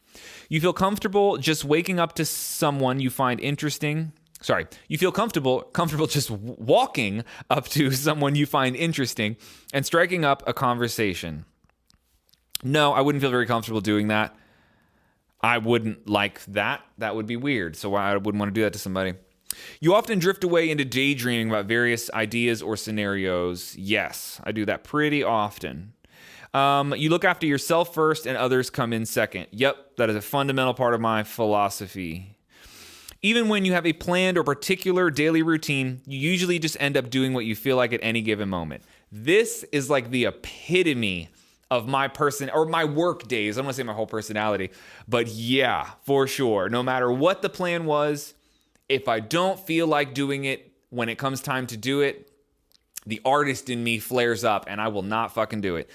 You feel comfortable just waking up to someone you find interesting. Sorry, you feel comfortable just walking up to someone you find interesting and striking up a conversation. No, I wouldn't feel very comfortable doing that. I wouldn't like that. That would be weird. So I wouldn't want to do that to somebody. You often drift away into daydreaming about various ideas or scenarios. Yes, I do that pretty often. You look after yourself first and others come in second. Yep, that is a fundamental part of my philosophy. Even when you have a planned or particular daily routine, you usually just end up doing what you feel like at any given moment. This is like the epitome of my person or my work days. I don't want to say my whole personality, but yeah, for sure. No matter what the plan was, if I don't feel like doing it when it comes time to do it, the artist in me flares up and I will not fucking do it.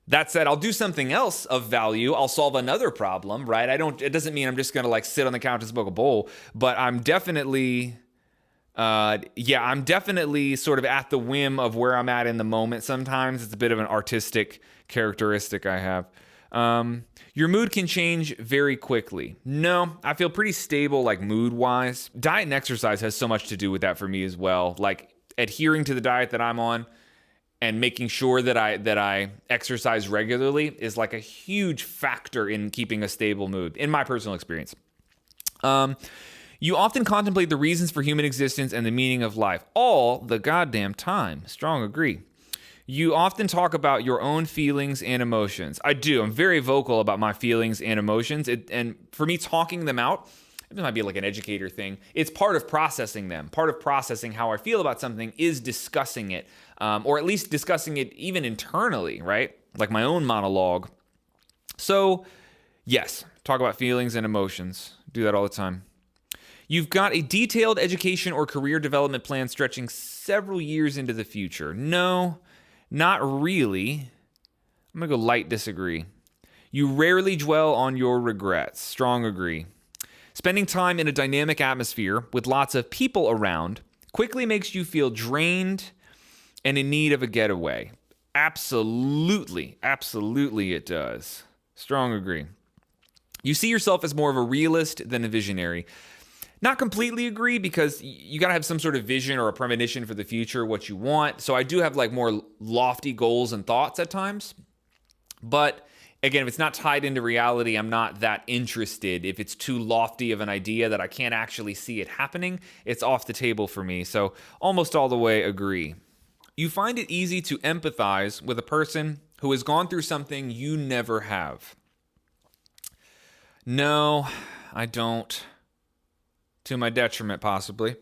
That said, I'll do something else of value. I'll solve another problem, right? It doesn't mean I'm just going to like sit on the couch and smoke a bowl, but I'm definitely sort of at the whim of where I'm at in the moment. Sometimes it's a bit of an artistic characteristic I have. Your mood can change very quickly. No, I feel pretty stable, like mood-wise. Diet and exercise has so much to do with that for me as well. Like adhering to the diet that I'm on and making sure that I exercise regularly is like a huge factor in keeping a stable mood, in my personal experience. You often contemplate the reasons for human existence and the meaning of life all the goddamn time. Strong agree. You often talk about your own feelings and emotions. I do. I'm very vocal about my feelings and emotions. And for me, talking them out, it might be like an educator thing. It's part of processing them. Part of processing how I feel about something is discussing it, or at least discussing it even internally, right? Like my own monologue. So, yes, talk about feelings and emotions. Do that all the time. You've got a detailed education or career development plan stretching several years into the future. No, not really. I'm going to go light disagree. You rarely dwell on your regrets. Strong agree. Spending time in a dynamic atmosphere with lots of people around quickly makes you feel drained and in need of a getaway. Absolutely, absolutely it does. Strong agree. You see yourself as more of a realist than a visionary. Not completely agree, because you got to have some sort of vision or a premonition for the future, what you want. So I do have like more lofty goals and thoughts at times. But Again, if it's not tied into reality, I'm not that interested. If it's too lofty of an idea that I can't actually see it happening, it's off the table for me. So almost all the way agree. You find it easy to empathize with a person who has gone through something you never have. No, I don't. To my detriment, possibly.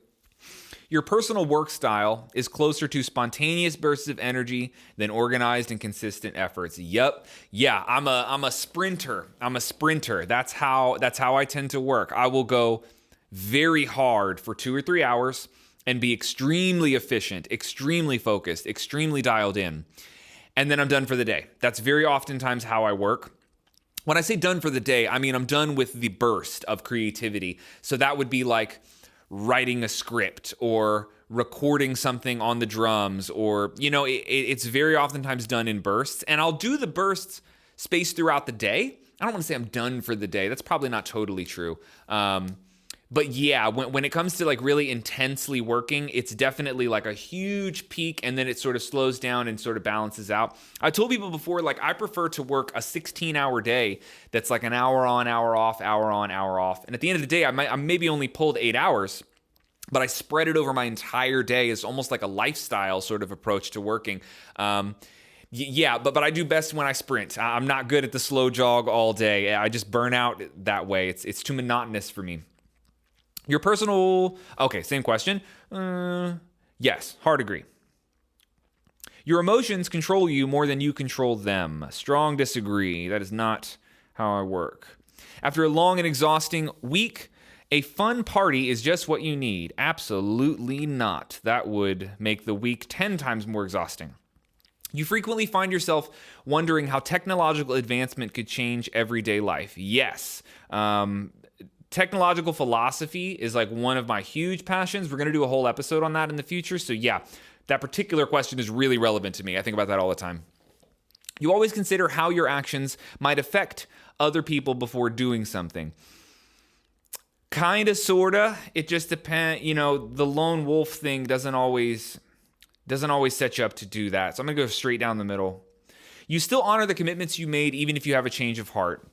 Your personal work style is closer to spontaneous bursts of energy than organized and consistent efforts. Yep. Yeah, I'm a sprinter. That's how I tend to work. I will go very hard for 2 or 3 hours and be extremely efficient, extremely focused, extremely dialed in. And then I'm done for the day. That's very oftentimes how I work. When I say done for the day, I mean I'm done with the burst of creativity. So that would be like writing a script or recording something on the drums, or, it's very oftentimes done in bursts. And I'll do the bursts spaced throughout the day. I don't want to say I'm done for the day. That's probably not totally true. But yeah, when it comes to like really intensely working, it's definitely like a huge peak and then it sort of slows down and sort of balances out. I told people before, like I prefer to work a 16-hour day that's like an hour on, hour off, hour on, hour off. And at the end of the day, I maybe only pulled 8 hours, but I spread it over my entire day as almost like a lifestyle sort of approach to working. Yeah, but I do best when I sprint. I'm not good at the slow jog all day. I just burn out that way. It's too monotonous for me. Your personal... Okay, same question. Yes, hard agree. Your emotions control you more than you control them. Strong disagree. That is not how I work. After a long and exhausting week, a fun party is just what you need. Absolutely not. That would make the week 10 times more exhausting. You frequently find yourself wondering how technological advancement could change everyday life. Yes. Technological philosophy is like one of my huge passions. We're going to do a whole episode on that in the future. So yeah, that particular question is really relevant to me. I think about that all the time. You always consider how your actions might affect other people before doing something. Kinda, sorta. It just depends. The lone wolf thing doesn't always set you up to do that. So I'm going to go straight down the middle. You still honor the commitments you made even if you have a change of heart.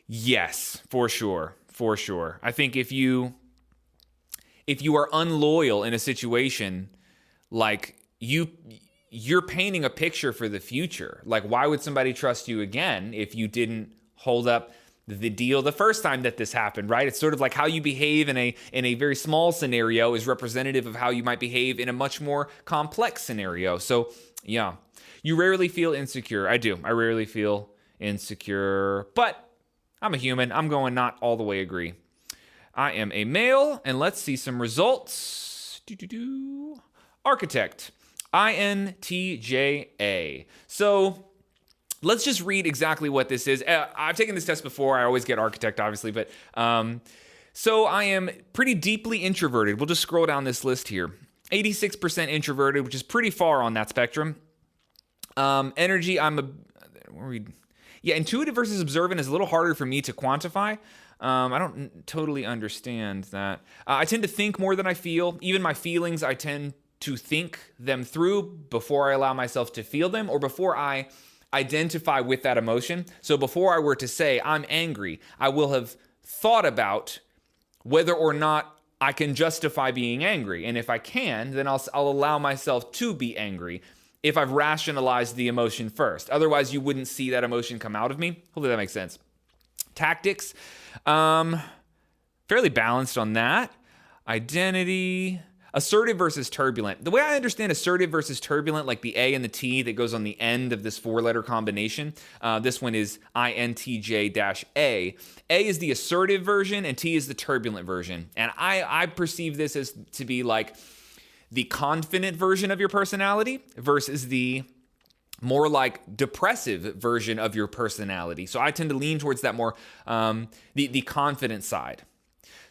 Yes, for sure. For sure. I think if you are unloyal in a situation, like you're painting a picture for the future. Like, why would somebody trust you again if you didn't hold up the deal the first time that this happened, right? It's sort of like how you behave in a very small scenario is representative of how you might behave in a much more complex scenario. So, yeah. You rarely feel insecure. I do. I rarely feel insecure, but I'm a human. I'm going not all the way agree. I am a male, and let's see some results. Architect. INTJA. So let's just read exactly what this is. I've taken this test before. I always get architect, obviously, but so I am pretty deeply introverted. We'll just scroll down this list here. 86% introverted, which is pretty far on that spectrum. Energy, intuitive versus observant is a little harder for me to quantify. I don't totally understand that. I tend to think more than I feel. Even my feelings, I tend to think them through before I allow myself to feel them or before I identify with that emotion. So before I were to say, I'm angry, I will have thought about whether or not I can justify being angry. And if I can, then I'll allow myself to be angry if I've rationalized the emotion first. Otherwise, you wouldn't see that emotion come out of me. Hopefully that makes sense. Tactics, fairly balanced on that. Identity, assertive versus turbulent. The way I understand assertive versus turbulent, like the A and the T that goes on the end of this 4-letter combination, this one is INTJ-A. A is the assertive version and T is the turbulent version. And I perceive this as to be like the confident version of your personality versus the more like depressive version of your personality. So I tend to lean towards that more, the confident side.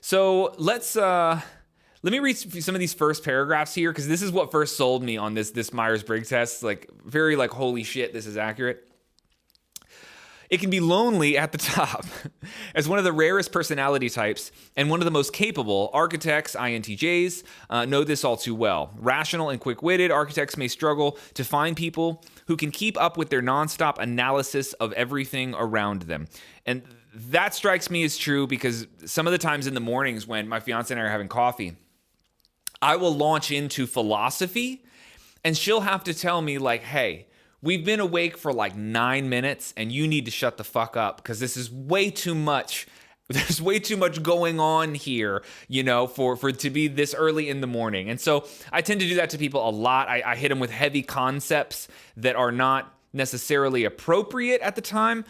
So let me read some of these first paragraphs here, because this is what first sold me on this Myers-Briggs test. Like, very like, holy shit, this is accurate. It can be lonely at the top. As one of the rarest personality types and one of the most capable, architects, INTJs, know this all too well. Rational and quick-witted, architects may struggle to find people who can keep up with their nonstop analysis of everything around them. And that strikes me as true because some of the times in the mornings when my fiance and I are having coffee, I will launch into philosophy and she'll have to tell me like, hey, we've been awake for like 9 minutes and you need to shut the fuck up because this is way too much. There's way too much going on here, for it to be this early in the morning. And so I tend to do that to people a lot. I hit them with heavy concepts that are not necessarily appropriate at the time.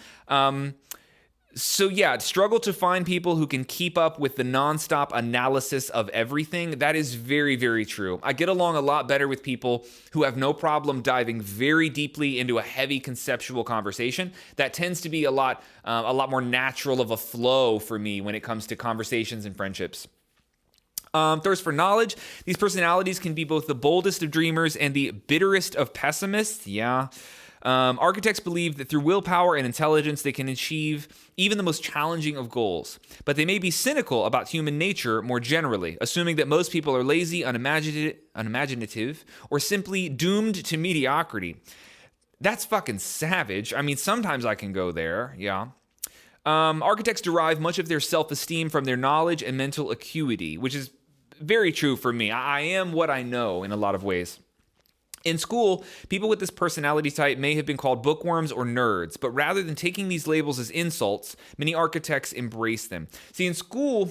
So yeah, struggle to find people who can keep up with the nonstop analysis of everything. That is very, very true. I get along a lot better with people who have no problem diving very deeply into a heavy conceptual conversation. That tends to be a lot more natural of a flow for me when it comes to conversations and friendships. Thirst for knowledge. These personalities can be both the boldest of dreamers and the bitterest of pessimists. Yeah. Architects believe that through willpower and intelligence, they can achieve even the most challenging of goals. But they may be cynical about human nature more generally, assuming that most people are lazy, unimaginative, or simply doomed to mediocrity. That's fucking savage. I mean, sometimes I can go there, yeah. Architects derive much of their self-esteem from their knowledge and mental acuity, which is very true for me. I am what I know in a lot of ways. In school, people with this personality type may have been called bookworms or nerds, but rather than taking these labels as insults, many architects embrace them. See, in school,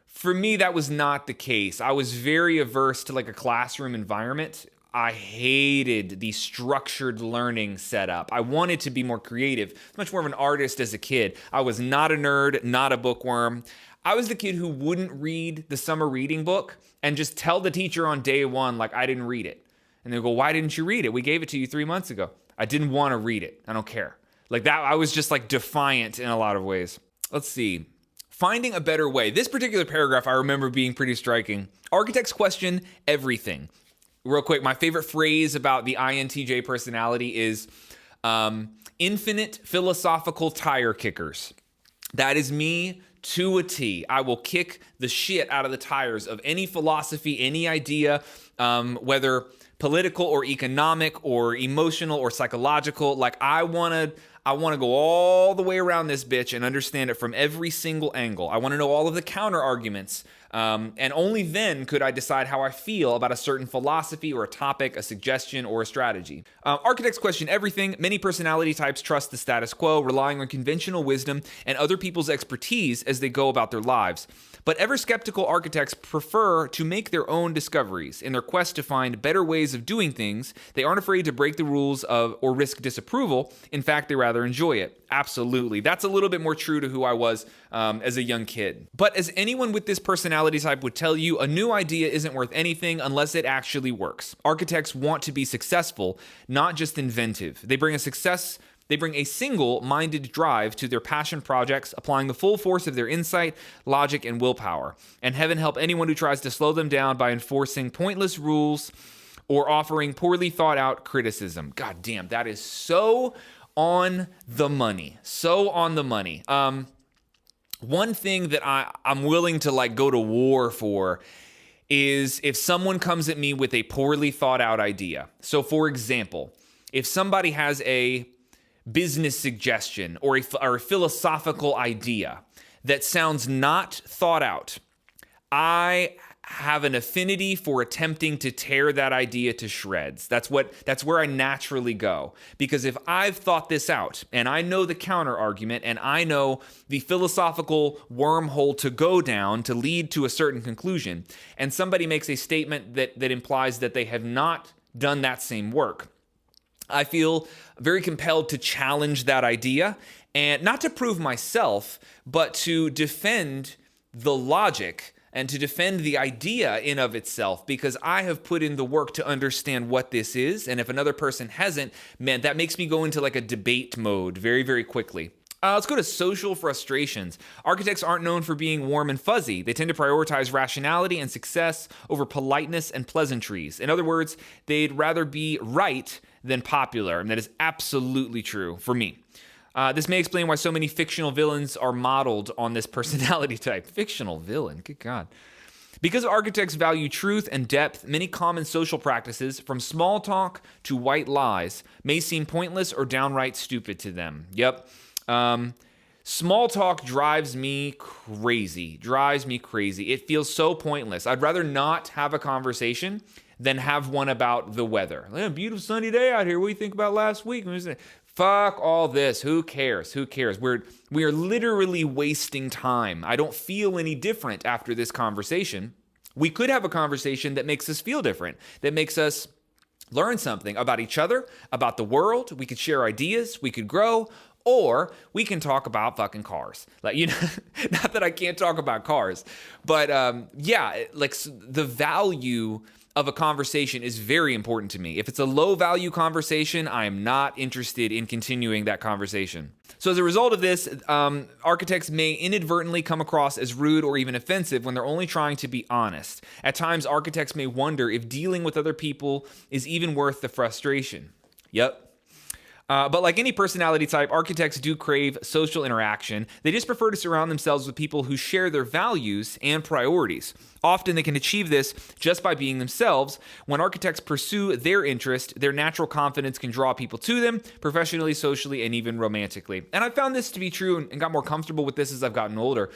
for me, that was not the case. I was very averse to like a classroom environment. I hated the structured learning setup. I wanted to be more creative, much more of an artist as a kid. I was not a nerd, not a bookworm. I was the kid who wouldn't read the summer reading book and just tell the teacher on day one, like, I didn't read it. And they'll go, why didn't you read it? We gave it to you 3 months ago. I didn't want to read it. I don't care. Like that, I was just like defiant in a lot of ways. Let's see. Finding a better way. This particular paragraph I remember being pretty striking. Architects question everything. Real quick, my favorite phrase about the INTJ personality is infinite philosophical tire kickers. That is me to a T. I will kick the shit out of the tires of any philosophy, any idea, whether political or economic or emotional or psychological. Like I want to go all the way around this bitch and understand it from every single angle. I want to know all of the counter arguments. And only then could I decide how I feel about a certain philosophy or a topic, a suggestion, or a strategy. Architects question everything. Many personality types trust the status quo, relying on conventional wisdom and other people's expertise as they go about their lives. But ever-skeptical architects prefer to make their own discoveries. In their quest to find better ways of doing things, they aren't afraid to break the rules or risk disapproval. In fact, they rather enjoy it. Absolutely. That's a little bit more true to who I was as a young kid. But as anyone with this personality type would tell you, a new idea isn't worth anything unless it actually works. Architects want to be successful, not just inventive. They bring a single-minded drive to their passion projects, applying the full force of their insight, logic, and willpower. And heaven help anyone who tries to slow them down by enforcing pointless rules or offering poorly thought-out criticism. God damn, that is so on the money. So on the money. One thing that I'm willing to like go to war for is if someone comes at me with a poorly thought-out idea. So for example, if somebody has a business suggestion or a philosophical idea that sounds not thought out, I have an affinity for attempting to tear that idea to shreds. That's where I naturally go. Because if I've thought this out and I know the counter argument and I know the philosophical wormhole to go down to lead to a certain conclusion, and somebody makes a statement that implies that they have not done that same work, I feel very compelled to challenge that idea, and not to prove myself, but to defend the logic and to defend the idea in of itself, because I have put in the work to understand what this is. And if another person hasn't, man, that makes me go into like a debate mode very, very quickly. Let's go to social frustrations. Architects aren't known for being warm and fuzzy. They tend to prioritize rationality and success over politeness and pleasantries. In other words, they'd rather be right than popular, and that is absolutely true for me. This may explain why so many fictional villains are modeled on this personality type. Fictional villain, good God. Because architects value truth and depth, many common social practices, from small talk to white lies, may seem pointless or downright stupid to them. Yep. Small talk drives me crazy. It feels so pointless. I'd rather not have a conversation than have one about the weather. Beautiful sunny day out here. What do you think about last week? Fuck all this. Who cares? We are literally wasting time. I don't feel any different after this conversation. We could have a conversation that makes us feel different, that makes us learn something about each other, about the world. We could share ideas. We could grow. Or we can talk about fucking cars. Like, not that I can't talk about cars, but the value of a conversation is very important to me. If it's a low value conversation, I am not interested in continuing that conversation. So as a result of this, architects may inadvertently come across as rude or even offensive when they're only trying to be honest. At times, architects may wonder if dealing with other people is even worth the frustration. Yep. But like any personality type, architects do crave social interaction. They just prefer to surround themselves with people who share their values and priorities. Often they can achieve this just by being themselves. When architects pursue their interest, their natural confidence can draw people to them, professionally, socially, and even romantically. And I found this to be true and got more comfortable with this as I've gotten older.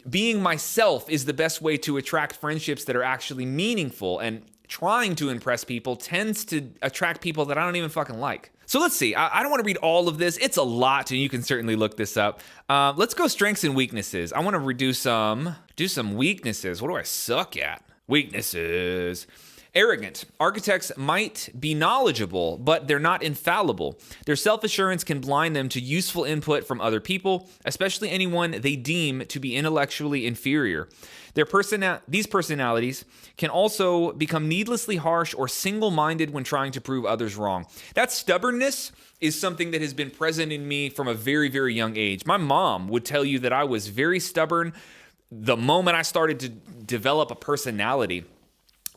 Being myself is the best way to attract friendships that are actually meaningful, and trying to impress people tends to attract people that I don't even fucking like. So let's see. I don't want to read all of this. It's a lot, and you can certainly look this up. Let's go strengths and weaknesses. I want to do some weaknesses. What do I suck at? Weaknesses. Arrogant. Architects might be knowledgeable, but they're not infallible. Their self-assurance can blind them to useful input from other people, especially anyone they deem to be intellectually inferior. These personalities can also become needlessly harsh or single-minded when trying to prove others wrong. That stubbornness is something that has been present in me from a very, very young age. My mom would tell you that I was very stubborn the moment I started to develop a personality.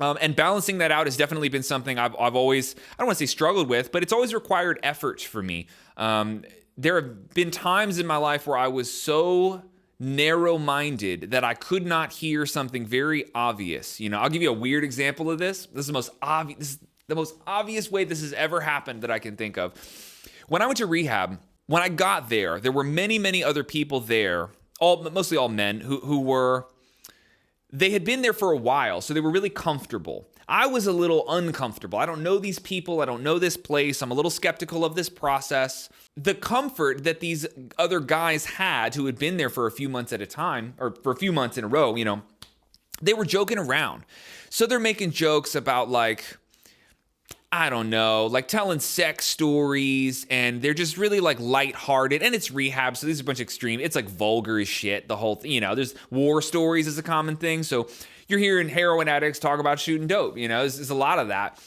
And balancing that out has definitely been something I've always, I don't want to say struggled with, but it's always required effort for me. There have been times in my life where I was so narrow-minded that I could not hear something very obvious. I'll give you a weird example of this. This is the most obvious way this has ever happened that I can think of. When I went to rehab, when I got there were many, many other people there, mostly all men, they had been there for a while, so they were really comfortable. I was a little uncomfortable. I don't know these people. I don't know this place. I'm a little skeptical of this process. The comfort that these other guys had who had been there for a few months at a time, or for a few months in a row, they were joking around. So they're making jokes about I don't know, telling sex stories, and they're just really lighthearted, and it's rehab, so this is a bunch of extreme, it's vulgar as shit, the whole thing, there's war stories is a common thing, so you're hearing heroin addicts talk about shooting dope, there's a lot of that,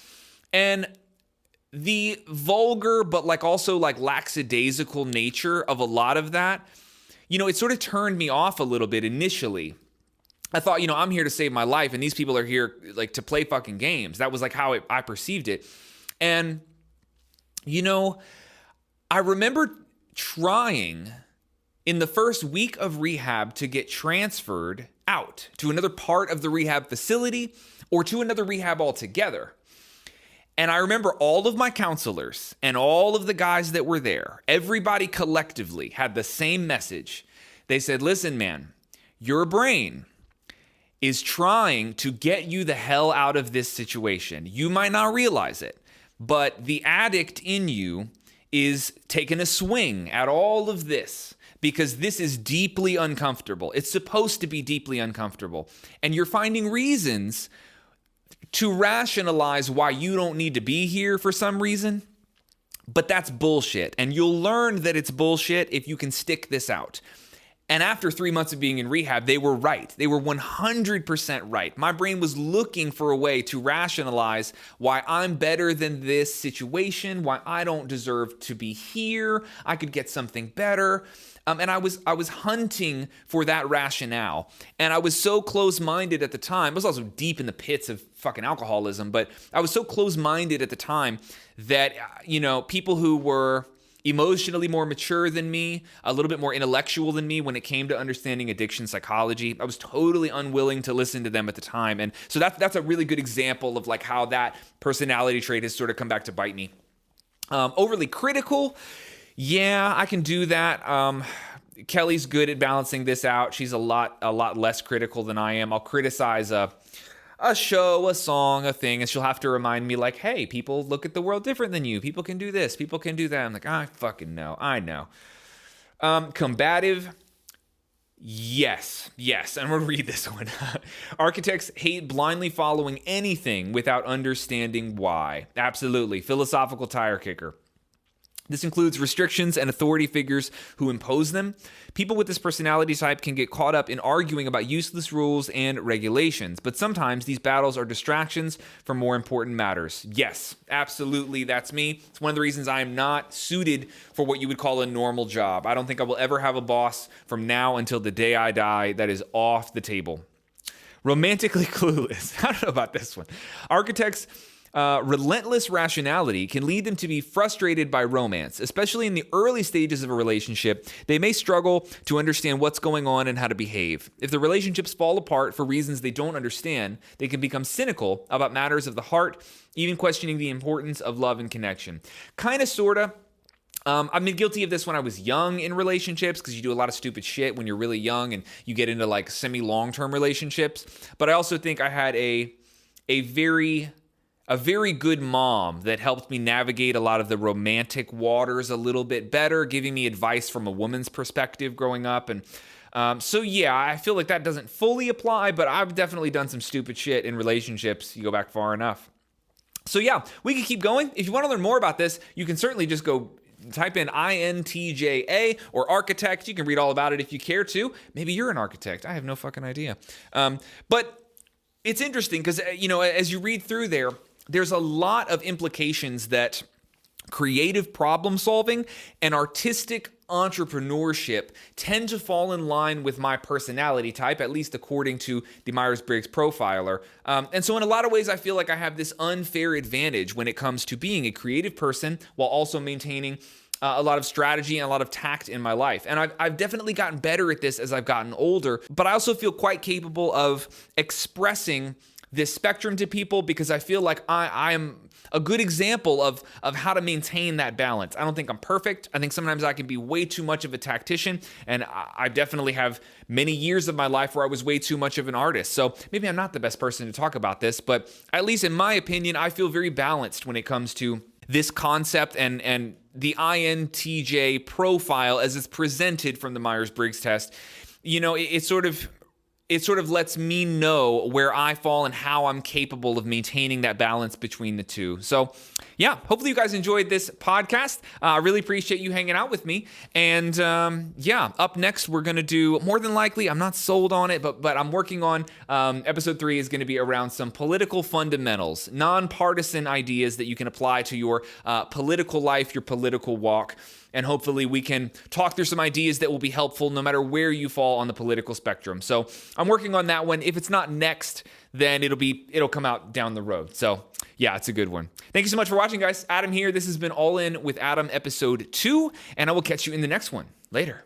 and the vulgar, but also lackadaisical nature of a lot of that, it sort of turned me off a little bit initially. I thought, I'm here to save my life, and these people are here to play fucking games. That was how I perceived it. And, I remember trying in the first week of rehab to get transferred out to another part of the rehab facility or to another rehab altogether. And I remember all of my counselors and all of the guys that were there, everybody collectively had the same message. They said, listen, man, your brain is trying to get you the hell out of this situation. You might not realize it, but the addict in you is taking a swing at all of this because this is deeply uncomfortable. It's supposed to be deeply uncomfortable. And you're finding reasons to rationalize why you don't need to be here for some reason, but that's bullshit. And you'll learn that it's bullshit if you can stick this out. And after 3 months of being in rehab, they were right. They were 100% right. My brain was looking for a way to rationalize why I'm better than this situation, why I don't deserve to be here. I could get something better. And I was hunting for that rationale. And I was so close-minded at the time. I was also deep in the pits of fucking alcoholism, but I was so close-minded at the time that, people who were emotionally more mature than me, a little bit more intellectual than me when it came to understanding addiction psychology. I was totally unwilling to listen to them at the time. And so that's a really good example of like how that personality trait has sort of come back to bite me. Overly critical. Yeah, I can do that. Kelly's good at balancing this out. She's a lot less critical than I am. I'll criticize a show, a song, a thing, and she'll have to remind me like, hey, people look at the world different than you. People can do this. People can do that. I'm like, I fucking know. I know. Combative. Yes. I'm going to read this one. Architects hate blindly following anything without understanding why. Absolutely. Philosophical tire kicker. This includes restrictions and authority figures who impose them. People with this personality type can get caught up in arguing about useless rules and regulations, but sometimes these battles are distractions from more important matters. Yes, absolutely, that's me. It's one of the reasons I am not suited for what you would call a normal job. I don't think I will ever have a boss from now until the day I die. That is off the table. Romantically clueless. I don't know about this one. Architects' relentless rationality can lead them to be frustrated by romance, especially in the early stages of a relationship. They may struggle to understand what's going on and how to behave. If the relationships fall apart for reasons they don't understand, they can become cynical about matters of the heart, even questioning the importance of love and connection. Kind of, sort of. I've been guilty of this when I was young in relationships because you do a lot of stupid shit when you're really young and you get into like semi-long-term relationships. But I also think I had a very good mom that helped me navigate a lot of the romantic waters a little bit better, giving me advice from a woman's perspective growing up. And so yeah, I feel like that doesn't fully apply, but I've definitely done some stupid shit in relationships. You go back far enough. So yeah, we can keep going. If you want to learn more about this, you can certainly just go type in INTJA or architect. You can read all about it if you care to. Maybe you're an architect. I have no fucking idea. But it's interesting because, as you read through there's a lot of implications that creative problem solving and artistic entrepreneurship tend to fall in line with my personality type, at least according to the Myers-Briggs profiler. And so in a lot of ways, I feel like I have this unfair advantage when it comes to being a creative person while also maintaining a lot of strategy and a lot of tact in my life. And I've definitely gotten better at this as I've gotten older, but I also feel quite capable of expressing this spectrum to people because I feel like I am a good example of how to maintain that balance. I don't think I'm perfect. I think sometimes I can be way too much of a tactician, and I definitely have many years of my life where I was way too much of an artist. So maybe I'm not the best person to talk about this, but at least in my opinion, I feel very balanced when it comes to this concept and the INTJ profile as it's presented from the Myers-Briggs test. It sort of lets me know where I fall and how I'm capable of maintaining that balance between the two. So yeah, hopefully you guys enjoyed this podcast. I really appreciate you hanging out with me. And up next, we're going to do, more than likely, I'm not sold on it, but I'm working on, episode 3 is going to be around some political fundamentals, nonpartisan ideas that you can apply to your political life, your political walk. And hopefully we can talk through some ideas that will be helpful no matter where you fall on the political spectrum. So I'm working on that one. If it's not next, then it'll come out down the road. So yeah, it's a good one. Thank you so much for watching, guys. Adam here. This has been All In with Adam, episode 2, and I will catch you in the next one. Later.